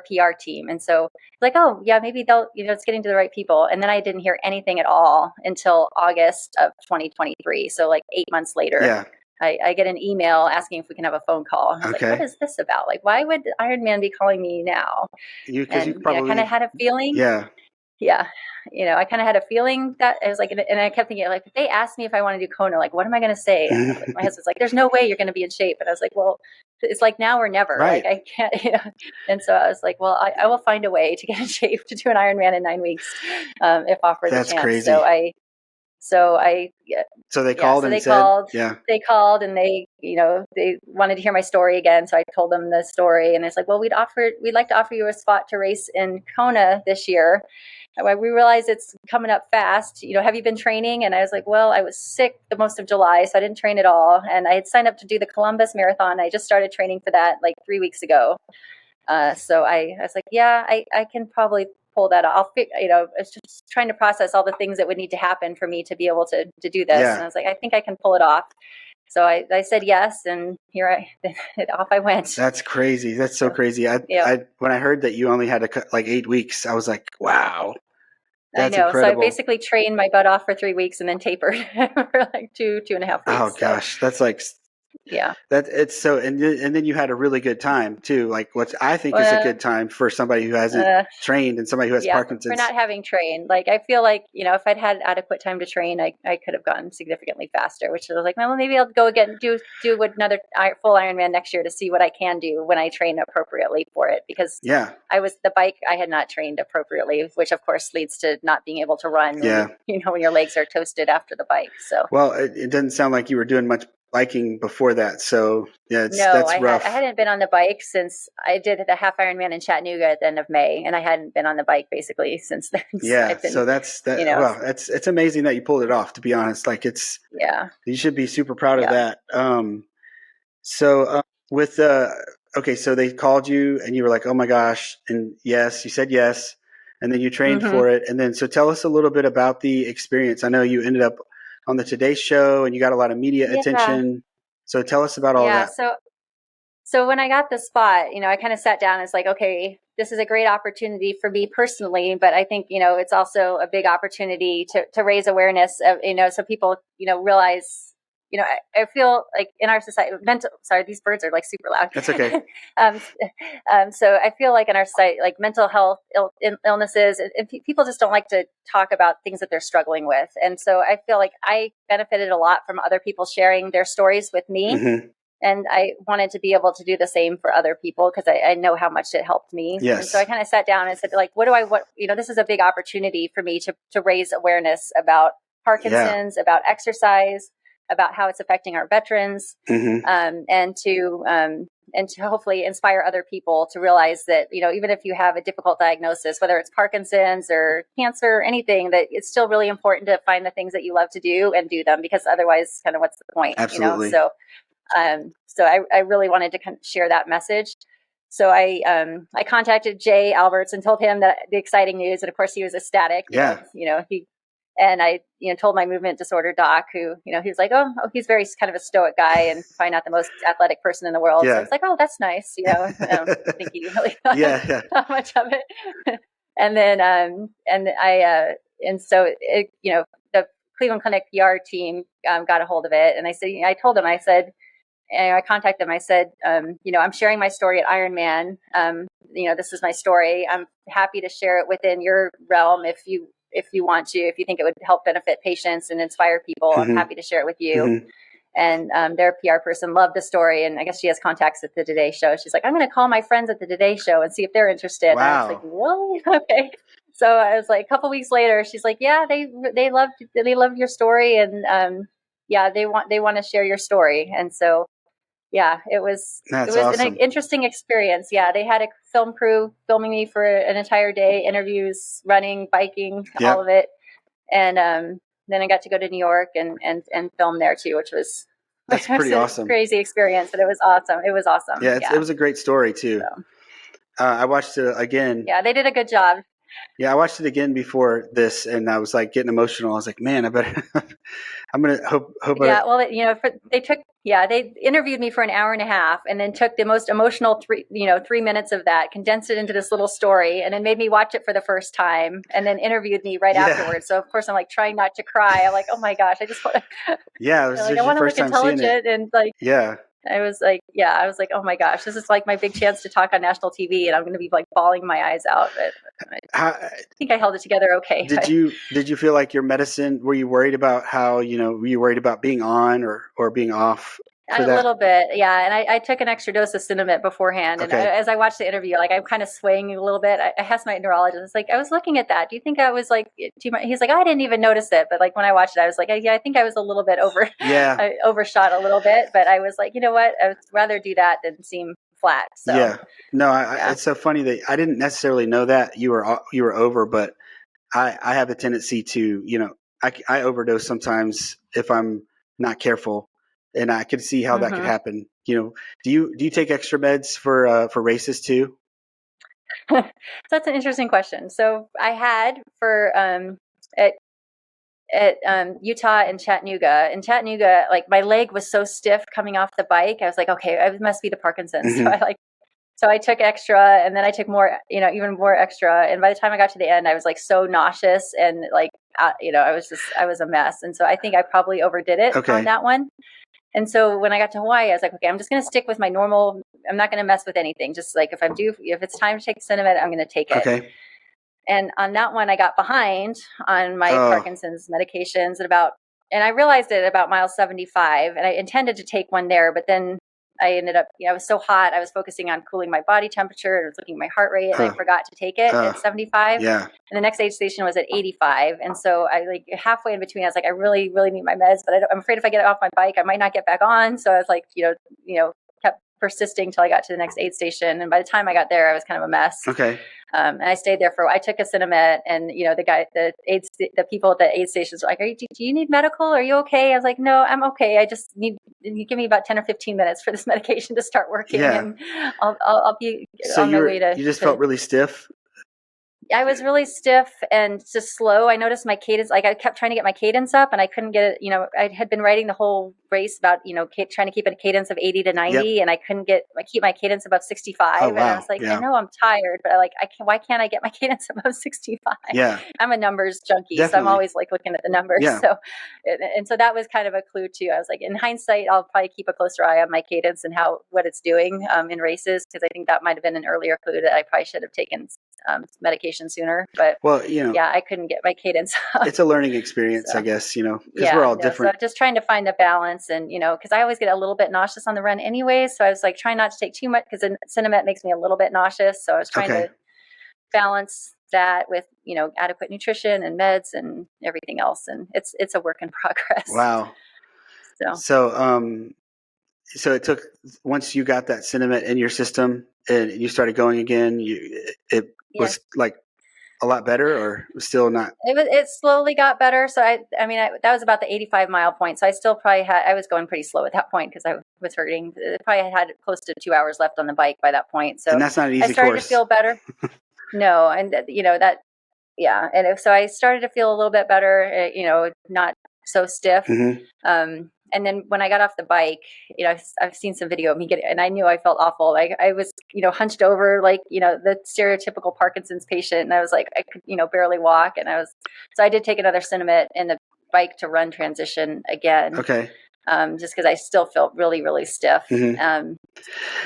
PR team. And so like, oh yeah, maybe they'll, it's getting to the right people. And then I didn't hear anything at all until August of 2023. So like 8 months later, I get an email asking if we can have a phone call. I was like, what is this about? Like, why would Ironman be calling me now? You probably kind of had a feeling. Yeah. I kind of had a feeling that I was like, and I kept thinking, like, if they asked me if I want to do Kona, like, what am I going to say? My husband's like, there's no way you're going to be in shape. And I was like, well, it's like now or never. Right. Like, I can't, And so I was like, well, I will find a way to get in shape to do an Ironman in 9 weeks if offered the chance. Crazy. So So they yeah, called so and said, yeah. they called and they, they wanted to hear my story again. So I told them the story, and it's like, well, we'd like to offer you a spot to race in Kona this year. We realized it's coming up fast. Have you been training? And I was like, well, I was sick the most of July, so I didn't train at all. And I had signed up to do the Columbus Marathon. I just started training for that like 3 weeks ago. So I was like, yeah, I can probably pull that off. It's just trying to process all the things that would need to happen for me to be able to do this. Yeah. And I was like, I think I can pull it off. So I said yes, and off I went. That's crazy. That's so crazy. When I heard that you only had like 8 weeks, I was like, wow, that's I know. incredible. So I basically trained my butt off for 3 weeks and then tapered for like 2.5 weeks. Oh gosh, that's like, yeah. That it's so, and then you had a really good time too. Like what I think is a good time for somebody who hasn't trained and somebody who has Parkinson's. For not having trained. Like I feel like, if I'd had adequate time to train, I could have gone significantly faster, which I was like, well, maybe I'll go again, do another full Ironman next year to see what I can do when I train appropriately for it. Because the bike, I had not trained appropriately, which of course leads to not being able to run when your legs are toasted after the bike. So, well, it doesn't sound like you were doing much biking before that, so that's rough. I hadn't been on the bike since I did the half Ironman in Chattanooga at the end of May, and I hadn't been on the bike basically since then. So that's that. Well, it's amazing that you pulled it off. To be honest, like you should be super proud of that. So they called you, and you were like, oh my gosh, and yes, you said yes, and then you trained for it, and then so tell us a little bit about the experience. I know you ended up on the Today Show, and you got a lot of media attention. So tell us about all that. So when I got the spot, I kind of sat down and it's like, okay, this is a great opportunity for me personally, but I think, it's also a big opportunity to raise awareness of, so people, realize, I feel like in our society, these birds are like super loud. That's okay. So I feel like in our society, like mental health illnesses, and people just don't like to talk about things that they're struggling with. And so I feel like I benefited a lot from other people sharing their stories with me. Mm-hmm. And I wanted to be able to do the same for other people because I know how much it helped me. Yes. And so I kind of sat down and said, like, this is a big opportunity for me to raise awareness about Parkinson's, about exercise, about how it's affecting our veterans, and to hopefully inspire other people to realize that, even if you have a difficult diagnosis, whether it's Parkinson's or cancer or anything, that it's still really important to find the things that you love to do and do them, because otherwise kind of what's the point? Absolutely. So I really wanted to kind of share that message. So I contacted Jay Alberts and told him that the exciting news. And of course he was ecstatic. And I, told my movement disorder doc who, he was like, oh, he's very kind of a stoic guy and probably not the most athletic person in the world. Yeah. So I was like, oh, that's nice. I don't think he really thought much of it. And then, the Cleveland Clinic PR team got a hold of it. And I told them, and I contacted them. I said, I'm sharing my story at Ironman. This is my story. I'm happy to share it within your realm if you want to, if you think it would help benefit patients and inspire people. I'm happy to share it with you. And their PR person loved the story, and I guess she has contacts at the Today Show. She's like, I'm going to call my friends at the Today Show and see if they're interested. Wow. And I was like, really? Okay. So I was like, a couple weeks later, she's like, yeah, they loved your story, and they want to share your story. And so it was awesome. An interesting experience. Yeah, they had a film crew filming me for an entire day, interviews, running, biking, all of it. And then I got to go to New York and film there too, which was pretty awesome. Crazy experience, but it was awesome. It was awesome. Yeah, it was a great story too. So. I watched it again. Yeah, they did a good job. Yeah, I watched it again before this, and I was like getting emotional. I was like, man, I better. I'm gonna hope. They interviewed me for an hour and a half, and then took the most emotional 3 minutes of that, condensed it into this little story, and then made me watch it for the first time, and then interviewed me right afterwards. So of course I'm like trying not to cry. I'm like, oh my gosh, I just want to. Yeah, it was I want to look intelligent and like. Yeah. I was like, oh my gosh, this is like my big chance to talk on national TV, and I'm going to be like bawling my eyes out. But I think I held it together okay. Did you feel like your medicine? Were you worried about were you worried about being on or being off? for A that? little bit, yeah. And I took an extra dose of Cinnamon beforehand. And Okay. as I watched the interview, like I'm kind of swaying a little bit. I asked my neurologist, like, I was looking at that. Do you think I was like too much? He's like, I didn't even notice it. But like when I watched it, I was like, yeah, I think I was a little bit Yeah. I overshot a little bit. But I was like, you know what? I would rather do that than seem flat. So Yeah. No, yeah. it's so funny that I didn't necessarily know that you were over, but I have a tendency to, I overdose sometimes if I'm not careful, and I could see how that could Mm-hmm. happen. Do you take extra meds for races too? So that's an interesting question. So I had for at Utah and Chattanooga. In Chattanooga, like my leg was so stiff coming off the bike. I was like, okay, it must be the Parkinson's. Mm-hmm. So I took extra, and then I took more, even more extra. And by the time I got to the end, I was like so nauseous and like, I was a mess. And so I think I probably overdid it on Okay. that one. And so when I got to Hawaii, I was like, okay, I'm just going to stick with my normal. I'm not going to mess with anything. Just like if it's time to take cinnamon, I'm going to take it. Okay. And on that one, I got behind on my Oh. Parkinson's medications and I realized it at about mile 75, and I intended to take one there, but then I ended up, I was so hot. I was focusing on cooling my body temperature, and I was looking at my heart rate, and I forgot to take it at 75. Yeah. And the next aid station was at 85. And so I like halfway in between, I was like, I really, really need my meds, but I'm afraid if I get off my bike, I might not get back on. So I was like, kept persisting till I got to the next aid station. And by the time I got there, I was kind of a mess. Okay. And I stayed there I took a Cinemet, and the people at the aid stations were like, do you need medical? Are you okay? I was like, no, I'm okay. I just need, you give me about 10 or 15 minutes for this medication to start working, Yeah. and I'll be So on my way to. You just felt really stiff? I was really stiff and just slow. I noticed my cadence, like I kept trying to get my cadence up, and I couldn't get it. I had been writing the whole race about, trying to keep a cadence of 80 to 90, Yep. and I couldn't keep my cadence above 65. Oh, And I wow. was like, Yeah. I know I'm tired, but why can't I get my cadence above 65? Yeah. I'm a numbers junkie. Definitely. So I'm always like looking at the numbers. Yeah. So, and so that was kind of a clue too. I was like, in hindsight, I'll probably keep a closer eye on my cadence and what it's doing in races, because I think that might have been an earlier clue that I probably should have taken medication sooner. But well, yeah, I couldn't get my cadence up. It's a learning experience, So, I guess, because we're all different. So just trying to find the balance, and because I always get a little bit nauseous on the run anyway. So I was like trying not to take too much, because Cinemet makes me a little bit nauseous. So I was trying to balance that with adequate nutrition and meds and everything else, and it's a work in progress. Wow. So it took, once you got that Cinemet in your system and you started going again, it was like a lot better, or still not? It slowly got better. So that was about the 85 mile point. So I still probably I was going pretty slow at that point because I was hurting. I probably had close to 2 hours left on the bike by that point. So and that's not an easy I started course. to feel better. No. And yeah. And so I started to feel a little bit better, not so stiff. Mm-hmm. And then when I got off the bike, I've seen some video of me and I knew I felt awful. Like I was, hunched over, like, the stereotypical Parkinson's patient. And I was like, I could, barely walk. So I did take another Cinemet in the bike to run transition again. Okay. Just because I still felt really, really stiff. Mm-hmm.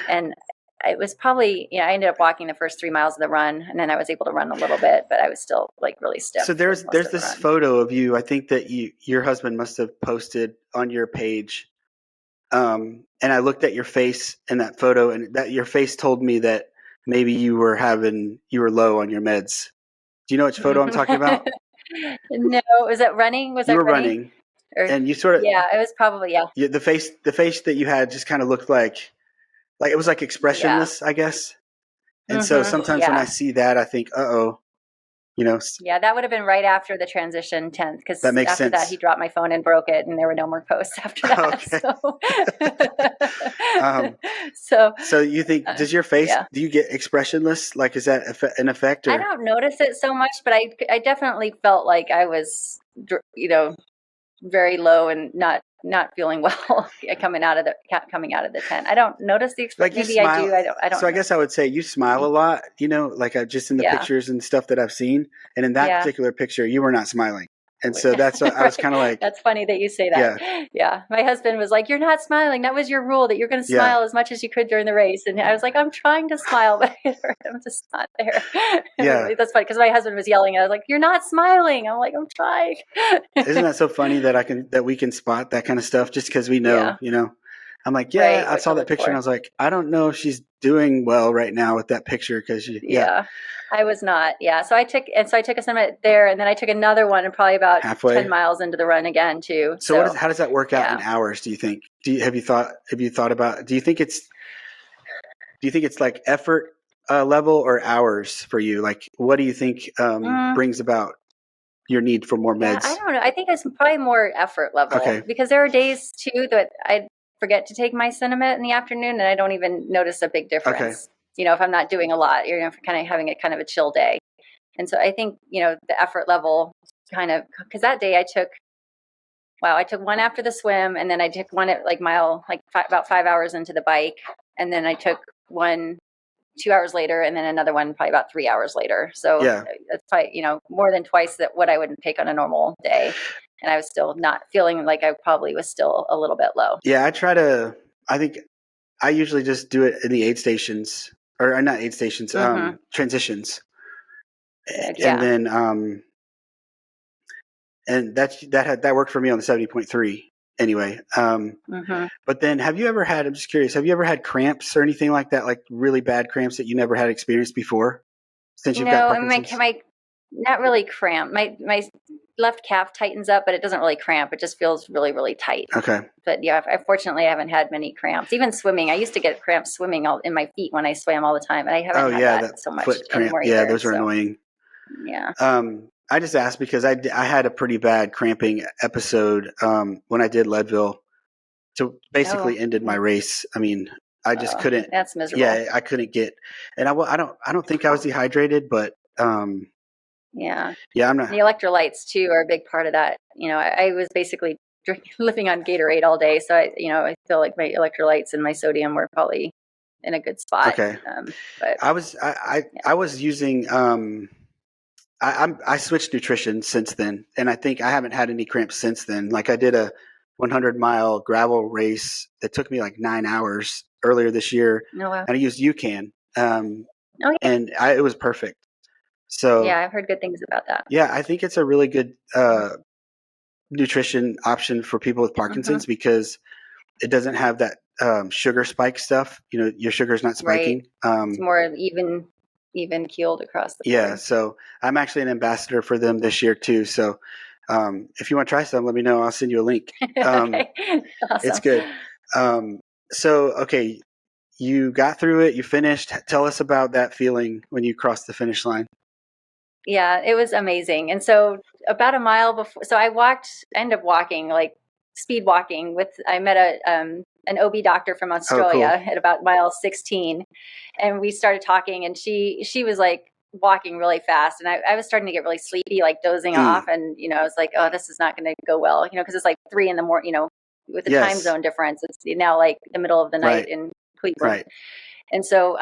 And it was probably, I ended up walking the first 3 miles of the run, and then I was able to run a little bit, but I was still like really stiff. So there's this photo of you, I think that your husband must have posted on your page. And I looked at your face in that photo, and that your face told me that maybe you were low on your meds. Do you know which photo I'm talking about? No, was it running? You were running, and you sort of, yeah, it was probably, yeah. The face that you had just kind of looked like it was like expressionless, I guess. And so sometimes when I see that, I think, Yeah, that would have been right after the transition 10th, because after sense. that he dropped my phone and broke it, and there were no more posts after that. Okay. So you think, does your face, do you get expressionless? Like, is that an effect? Or? I don't notice it so much, but I definitely felt like I was, very low and not feeling well coming out of the tent. I don't notice the expression. Like, maybe I do. I don't. So I guess I would say you smile a lot. Like just in the pictures and stuff that I've seen, and in that particular picture, you were not smiling. And so that's what I was kind of like. That's funny that you say that. Yeah. My husband was like, "You're not smiling. That was your rule, that you're going to smile as much as you could during the race." And I was like, "I'm trying to smile, but I'm just not there." Yeah, that's funny because my husband was yelling. I was like, "You're not smiling." I'm like, "I'm trying." Isn't that so funny that we can spot that kind of stuff just because we know, I'm like, right, I what saw to that look picture and I for. was like, I don't know if she's doing well right now with that picture because Yeah, I was not. Yeah, so I took a summit there, and then I took another one, and probably about halfway. 10 miles into the run again too. So how does that work out in yeah. hours? Do you think? Have you thought about? Do you think it's like effort level or hours for you? Like, what do you think brings about your need for more Yeah, I meds? don't know. I think it's probably more effort level, Okay. because there are days too that I forget to take my Cinnamate in the afternoon, and I don't even notice a big Okay. difference. If I'm not doing a lot, if you're kind of having a kind of a chill day. And so I think, the effort level kind of, because that day I took one after the swim, and then I took one at about 5 hours into the bike. And then I took one 2 hours later, and then another one probably about 3 hours later. So Yeah. that's probably, more than twice that what I would take on a normal day. And I was still not feeling like I probably was still a little bit low. Yeah. I think I usually just do it in the aid stations or not aid stations, Mm-hmm. transitions. Good. And Yeah. then, and that worked for me on the 70.3 anyway. Mm-hmm. But then I'm just curious, have you ever had cramps or anything like that? Like really bad cramps that you never had experienced before since you've got No, I mean, Parkinson's? my not really cramp. My left calf tightens up, but it doesn't really cramp. It just feels really, really tight. Okay. But yeah, fortunately, I haven't had many cramps. Even swimming, I used to get cramps swimming all in my feet when I swam all the time, and I haven't Oh had yeah. that That so much foot cramp. anymore Yeah. either. Those are So annoying. yeah. I just asked because I had a pretty bad cramping episode when I did Leadville, so Oh, basically ended my race. I mean, I just couldn't. that's miserable. Yeah, I couldn't get, and I don't think I was dehydrated, but Yeah. yeah, I'm The not. electrolytes too are a big part of that. I was basically living on Gatorade all day, so I feel like my electrolytes and my sodium were probably in a good spot. Okay, But I was using I switched nutrition since then, and I think I haven't had any cramps since then. Like I did a 100-mile gravel race that took me like 9 hours earlier this year, no, and I used UCAN, oh yeah, and it was perfect. So yeah, I've heard good things about that. yeah, I think it's a really good nutrition option for people with Mm-hmm. Parkinson's because it doesn't have that sugar spike stuff. Your sugar's not Right, spiking. it's more even keeled across the Yeah, board. so I'm actually an ambassador for them this year too. So if you want to try some, let me know. I'll send you a link. Um, Okay, it's awesome. good. So okay, you got through it. You finished. Tell us about that feeling when you crossed the finish line. Yeah, it was amazing. And so about a mile before, so I ended up walking, like speed walking I met an OB doctor from Oh, cool. Australia at about mile 16. And we started talking, and she was like walking really fast. And I was starting to get really sleepy, like dozing Mm, off. And, I was like, oh, this is not going to go well, because it's like 3 a.m, with the time yes. zone difference, it's now like the middle of the night Right. in Cleveland. Right. And so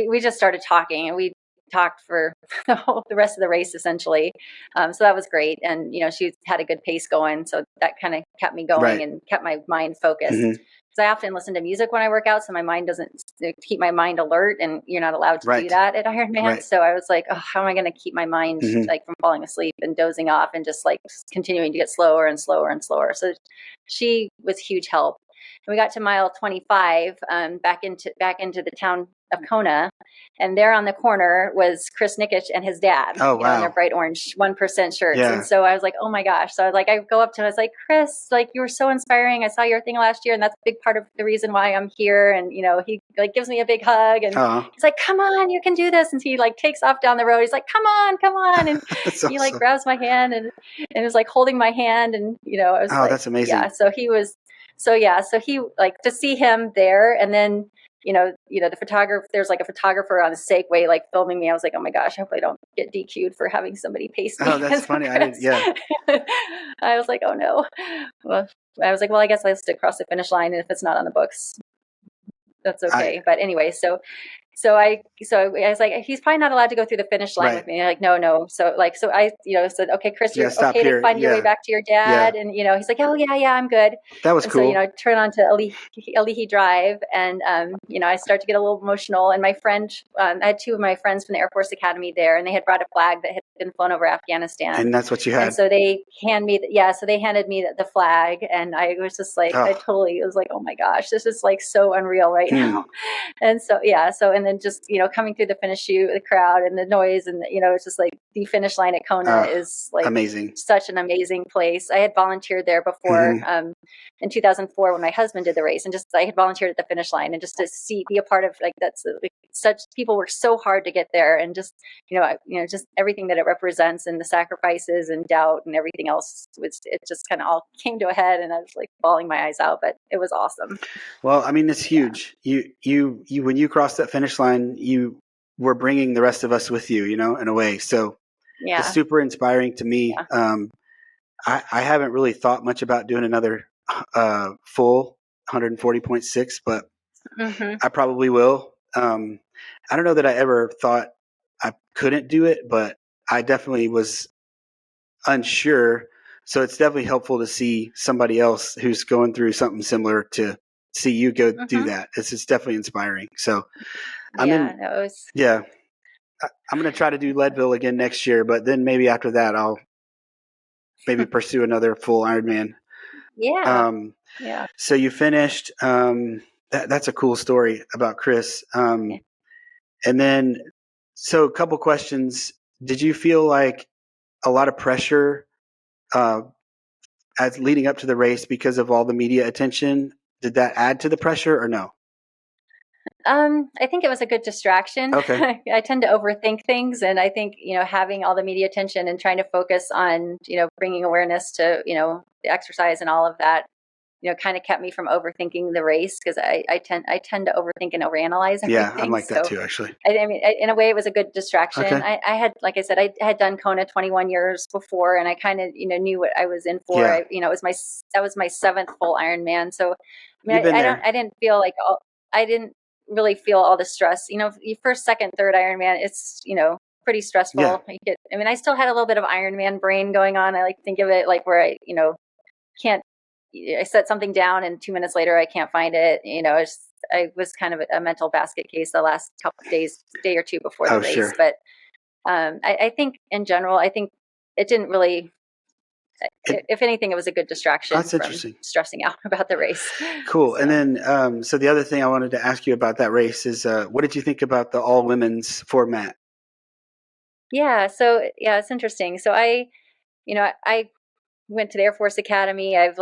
we just started talking, and we talked for the rest of the race essentially. So that was great. And, she had a good pace going. So that kind of kept me going Right. and kept my mind focused. Hmm. Because I often listen to music when I work out, so my mind doesn't keep my mind alert, and you're not allowed to do Right. that at Ironman. Right. So I was like, oh, how am I going to keep my mind Hmm. like from falling asleep and dozing off and just like continuing to get slower and slower and slower? So she was huge help. And we got to mile 25, back into the town of Kona, and there on the corner was Chris Nikic and his dad, Oh, in their wow. bright orange 1% shirts. And Yeah. so I was like, oh my gosh. So I go up to him, I was like, Chris, like, you were so inspiring. I saw your thing last year, and that's a big part of the reason why I'm here. And, he like gives me a big hug, and Oh, he's like, come on, you can do this. And he like takes off down the road. He's like, come on, come on. And that's he like awesome. grabs my hand and was like holding my hand. And, I was Oh, like, that's amazing. yeah. So he like, to see him there, and then the photographer, there's like a photographer on the Segway, like filming me. I was like, oh my gosh, I hope I don't get DQ'd for having somebody pace me. Oh, that's funny. I didn't. Yeah. I was like, oh no. Well, I was like, well, I guess I have to cross the finish line, and if it's not on the books, that's I okay. But anyway, so So I was like, he's probably not allowed to go through the finish line with me. And I'm like, no. So I, said, okay, Chris, you're stop okay to here. find your way back to your dad. And, he's like, oh yeah, I'm good. That was and cool. So, I turn on to Alihi Drive, and, I start to get a little emotional. And my friend, I had two of my friends from the Air Force Academy there, and they had brought a flag that had been flown over Afghanistan. And that's what you had. And so they handed me, the flag, and I was just like, I totally was like, oh my gosh, this is like so unreal right now. And so, and then just, coming through the finish chute, the crowd and the noise, and, it's just like the finish line at Kona is like amazing, such an amazing place. I had volunteered there before, in 2004 when my husband did the race, and just, I had volunteered at the finish line, and just to be a part of, like, that's like, such people work so hard to get there, and just, just everything that it represents, and the sacrifices and doubt and everything else, it just kind of all came to a head, and I was like bawling my eyes out, but it was awesome. Well, I mean, it's huge. Yeah. You when you crossed that finish line, you were bringing the rest of us with you, in a way. So it's super inspiring to me. Yeah. I haven't really thought much about doing another full 140.6, but I probably will. I don't know that I ever thought I couldn't do it, but I definitely was unsure. So it's definitely helpful to see somebody else who's going through something similar to see you go do that. It's definitely inspiring. So I'm going to try to do Leadville again next year, but then maybe after that, I'll maybe pursue another full Ironman. Yeah. So you finished, that's a cool story about Chris. And then, so a couple questions. Did you feel like a lot of pressure as leading up to the race because of all the media attention? Did that add to the pressure or no? I think it was a good distraction. Okay. I tend to overthink things, and I think, having all the media attention and trying to focus on, bringing awareness to, the exercise and all of that, kind of kept me from overthinking the race, because I tend to overthink and overanalyze everything. Yeah, I'm like that too, actually. I mean, in a way, it was a good distraction. Okay. I had, like I said, I had done Kona 21 years before, and I kind of, knew what I was in for. Yeah. That was my 7th full Ironman. So, I mean, I didn't feel like I didn't really feel all the stress. Your first, second, third Ironman, it's, pretty stressful. Yeah. I still had a little bit of Ironman brain going on. I like to think of it like where I, I set something down and 2 minutes later I can't find it. I was kind of a mental basket case the last couple of days, day or two before the race. Sure. But I think in general, I think it didn't really. If anything, it was a good distraction. That's interesting. Stressing out about the race. Cool. So. And then, so the other thing I wanted to ask you about that race is, what did you think about the all women's format? Yeah. So it's interesting. So I went to the Air Force Academy. I've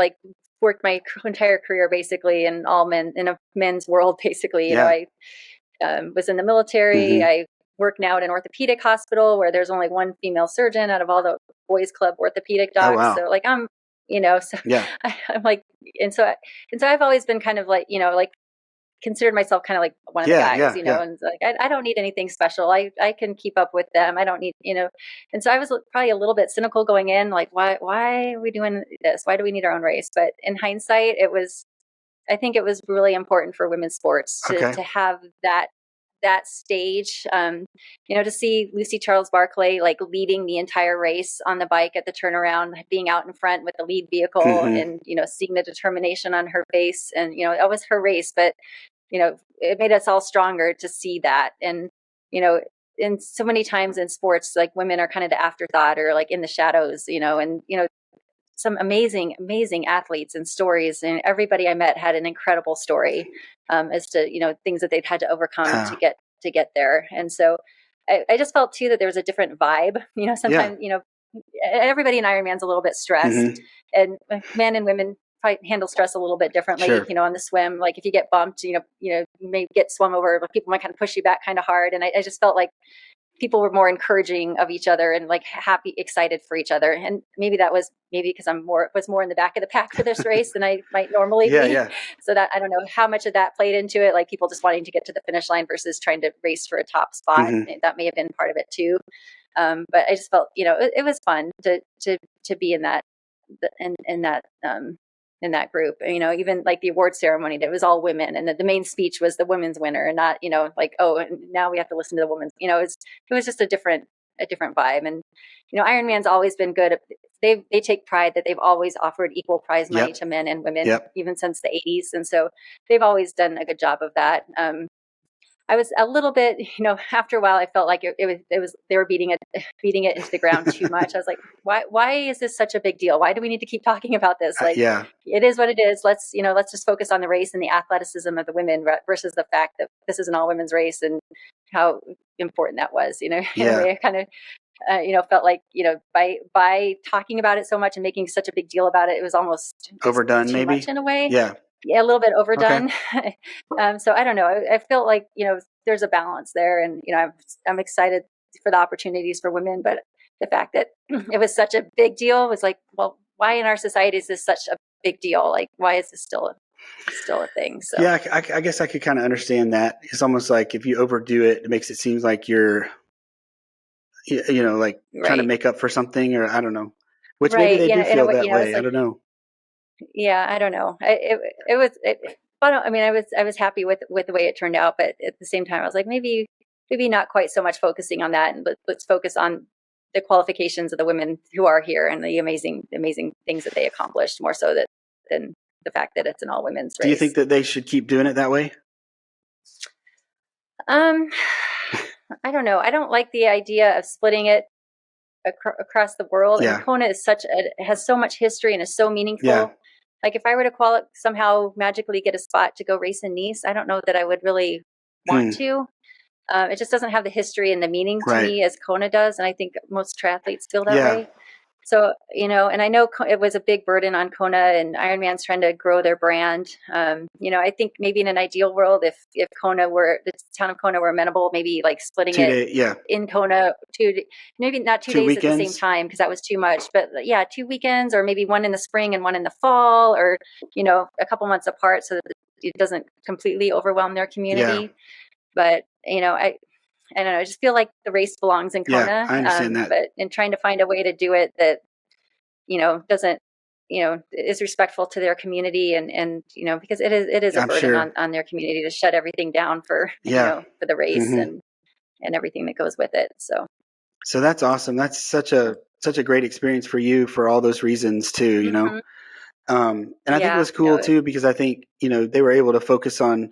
worked my entire career basically in a men's world. Basically, I was in the military. I work now at an orthopedic hospital where there's only one female surgeon out of all the boys club orthopedic docs. Oh, wow. So I'm, I'm like, and so I've always been kind of considered myself kind of like one of the guys, and I don't need anything special. I can keep up with them. I don't need, and so I was probably a little bit cynical going in, like, why are we doing this? Why do we need our own race? But in hindsight, I think it was really important for women's sports to have that stage, to see Lucy Charles Barclay leading the entire race on the bike at the turnaround, being out in front with the lead vehicle, and seeing the determination on her face, and that was her race, but it made us all stronger to see that. And and so many times in sports, women are kind of the afterthought or in the shadows, and some amazing athletes and stories, and everybody I met had an incredible story as to things that they've had to overcome to get there. And so I just felt too that there was a different vibe. Sometimes everybody in Ironman's a little bit stressed, and men and women handle stress a little bit differently. Sure. On the swim, if you get bumped, you may get swum over, but people might kind of push you back kind of hard. And I just felt like people were more encouraging of each other and happy, excited for each other. And maybe that was because was more in the back of the pack for this race than I might normally be. Yeah. So that, I don't know how much of that played into it, people just wanting to get to the finish line versus trying to race for a top spot. That may have been part of it too. But I just felt, it was fun to be in that, in that group. Even like the award ceremony, that was all women, and the main speech was the women's winner, and not, like, oh, and now we have to listen to the women's. It was just a different vibe. And Ironman's always been good. They take pride that they've always offered equal prize money to men and women, even since the 80s, and so they've always done a good job of that. I was a little bit, after a while, I felt like it was they were beating it into the ground too much. I was like, why is this such a big deal? Why do we need to keep talking about this? Like, it is what it is. Let's just focus on the race and the athleticism of the women versus the fact that this is an all women's race and how important that was. In a way, I kind of felt like, by talking about it so much and making such a big deal about it, it was almost overdone, too maybe much in a way. Yeah, a little bit overdone. Okay. So I don't know. I feel like, there's a balance there, and, I'm excited for the opportunities for women, but the fact that it was such a big deal was like, well, why in our society is this such a big deal? Like, why is this still a thing? So yeah, I guess I could kind of understand that. It's almost like if you overdo it, it makes it seem like you're, like trying to make up for something, or I don't know. Which maybe they do feel that way. Like, I don't know. Yeah, I don't know. But I mean, I was happy with the way it turned out, but at the same time, I was like, maybe not quite so much focusing on that, and let's focus on the qualifications of the women who are here and the amazing things that they accomplished, more so than the fact that it's an all women's race. Do you think that they should keep doing it that way? I don't know. I don't like the idea of splitting it across the world. Yeah. And Kona is has so much history and is so meaningful. Yeah. Like, if I were to somehow magically get a spot to go race in Nice, I don't know that I would really want to. It just doesn't have the history and the meaning to me as Kona does. And I think most triathletes feel that way. So, and I know it was a big burden on Kona, and Ironman's trying to grow their brand. I think maybe in an ideal world, if the town of Kona were amenable, maybe like splitting in Kona, maybe not 2 days weekends at the same time, because that was too much. But 2 weekends, or maybe one in the spring and one in the fall, or, a couple months apart, so that it doesn't completely overwhelm their community. Yeah. But, I don't know. I just feel like the race belongs in Kona. Yeah, I understand that. But in trying to find a way to do it that, doesn't, is respectful to their community, and because it is a burden on their community to shut everything down for the race and everything that goes with it. So that's awesome. That's such a great experience for you for all those reasons too. And I think it was cool too, because I think they were able to focus on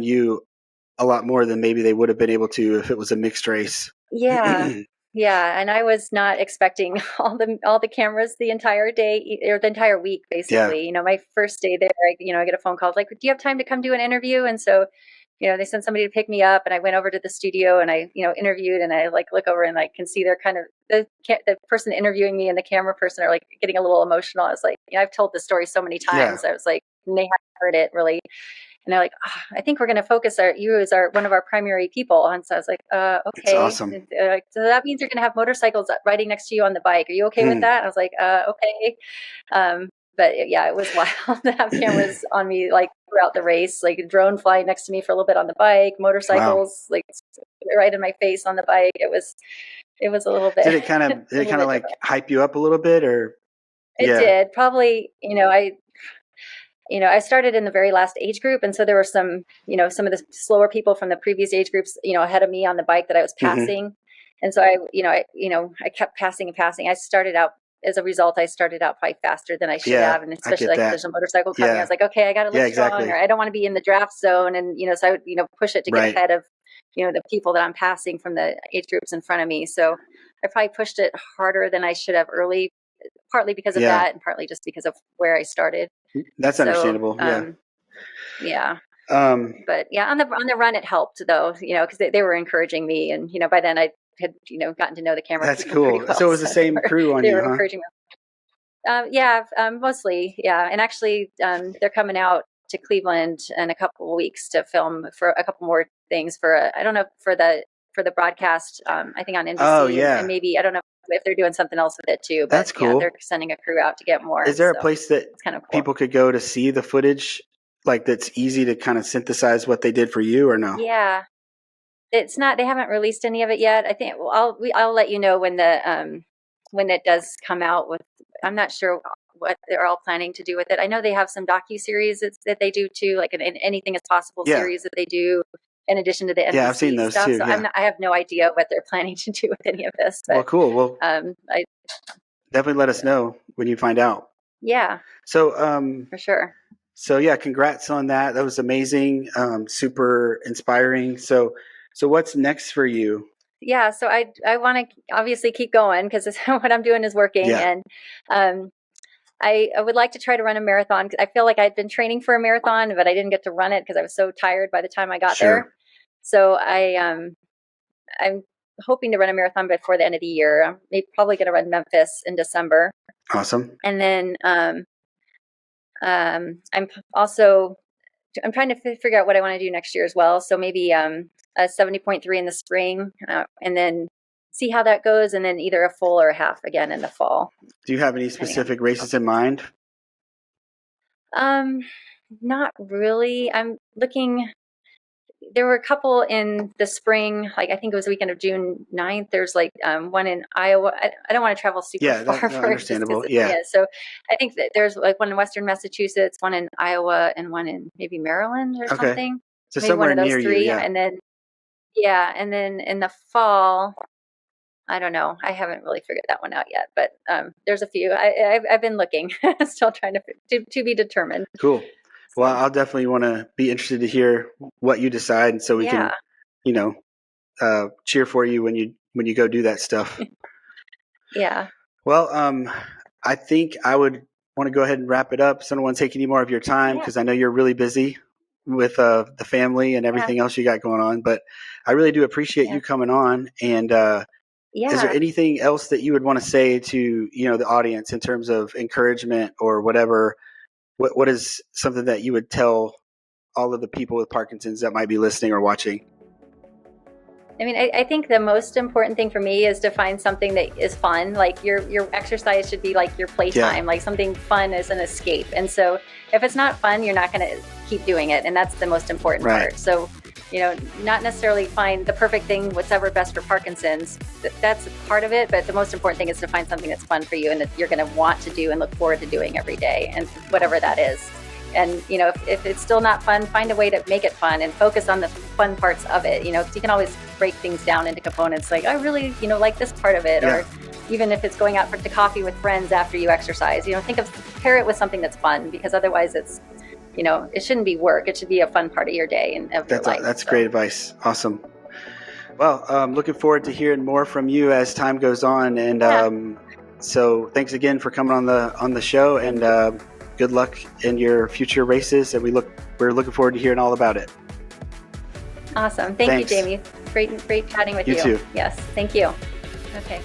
you a lot more than maybe they would have been able to if it was a mixed race. Yeah. Yeah. And I was not expecting all the cameras the entire day, or the entire week, basically. Yeah. My first day there, I get a phone call like, do you have time to come do an interview? And so, they sent somebody to pick me up, and I went over to the studio, and I, interviewed, and I look over and I can see they're kind of the person interviewing me and the camera person are getting a little emotional. I was like, I've told this story so many times. Yeah. I was like, and they haven't heard it really. And they're like, I think we're going to focus you as one of our primary people. And so I was like, okay. That's awesome. Like, so that means you're going to have motorcycles riding next to you on the bike. Are you okay with that? And I was like, okay. But it was wild to have cameras on me throughout the race, like a drone flying next to me for a little bit on the bike, motorcycles right in my face on the bike. It was a little bit. Did it kind of hype you up a little bit, or? It did probably. I started in the very last age group. And so there were some of the slower people from the previous age groups, ahead of me on the bike that I was passing. And so I kept passing and passing. As a result, I started out probably faster than I should have. And especially if there's a motorcycle coming, I was like, okay, I got to look strong, or I don't want to be in the draft zone. And, so I would, push it to get ahead of, the people that I'm passing from the age groups in front of me. So I probably pushed it harder than I should have early, partly because of that, and partly just because of where I started. That's understandable. Yeah. But on the run, it helped though, because they were encouraging me, and by then I had gotten to know the camera. That's cool. Well, so it was the same crew on you, huh? They were encouraging me. Mostly, and actually, they're coming out to Cleveland in a couple of weeks to film for a couple more things for I don't know, for the broadcast. I think on NBC. Oh yeah. And maybe I don't know if they're doing something else with it too. But that's cool. They're sending a crew out to get more. Is there a place that kind of cool. people could go to see the footage, that's easy to kind of synthesize what they did for you, or no? Yeah, it's not. They haven't released any of it yet. I think I'll let you know when it does come out. I'm not sure what they're all planning to do with it. I know they have some docu-series that they do too, like an Anything is Possible series that they do in addition to the NBC I've seen those stuff. too. So I have no idea what they're planning to do with any of this. But, well, cool. Well, I definitely let us know when you find out. Yeah. So, for sure. So yeah, congrats on that. That was amazing. Super inspiring. So what's next for you? Yeah. So I want to obviously keep going because what I'm doing is working. Yeah. And, I would like to try to run a marathon. I feel like I'd been training for a marathon, but I didn't get to run it because I was so tired by the time I got there. So I'm hoping to run a marathon before the end of the year. I'm probably going to run Memphis in December. Awesome. And then I'm trying to figure out what I want to do next year as well. So maybe a 70.3 in the spring, and then see how that goes, and then either a full or a half again in the fall. Do you have any specific races in mind? Not really. I'm looking. There were a couple in the spring, like I think it was the weekend of June 9th. There's like one in Iowa. I don't want to travel super far for understandable. it. So I think that there's like one in Western Massachusetts, one in Iowa, and one in maybe Maryland or something. So maybe somewhere one of those near three. you, And then in the fall, I don't know. I haven't really figured that one out yet, but there's a few. I've been looking, still trying to be determined. Cool. Well, I'll definitely want to be interested to hear what you decide, and so we can, cheer for you when you go do that stuff. Yeah. Well, I think I would want to go ahead and wrap it up. So I don't want to take any more of your time because I know you're really busy with the family and everything else you got going on. But I really do appreciate you coming on. And is there anything else that you would want to say to the audience in terms of encouragement or whatever? What is something that you would tell all of the people with Parkinson's that might be listening or watching? I mean, I think the most important thing for me is to find something that is fun. Like your exercise should be like your playtime, like something fun as an escape. And so if it's not fun, you're not going to keep doing it. And that's the most important part. So, not necessarily find the perfect thing, whatever best for Parkinson's. That's part of it. But the most important thing is to find something that's fun for you and that you're going to want to do and look forward to doing every day, and whatever that is. And, if it's still not fun, find a way to make it fun and focus on the fun parts of it. You can always break things down into components. Like, I really, like this part of it. Or even if it's going out to coffee with friends after you exercise, pair it with something that's fun, because otherwise it's, it shouldn't be work. It should be a fun part of your day and of your life. That's great advice. Awesome. Well, looking forward to hearing more from you as time goes on. And so thanks again for coming on the show, and good luck in your future races. And we're looking forward to hearing all about it. Awesome. Thank you, Jamie. Great chatting with you. You too. Yes. Thank you. Okay.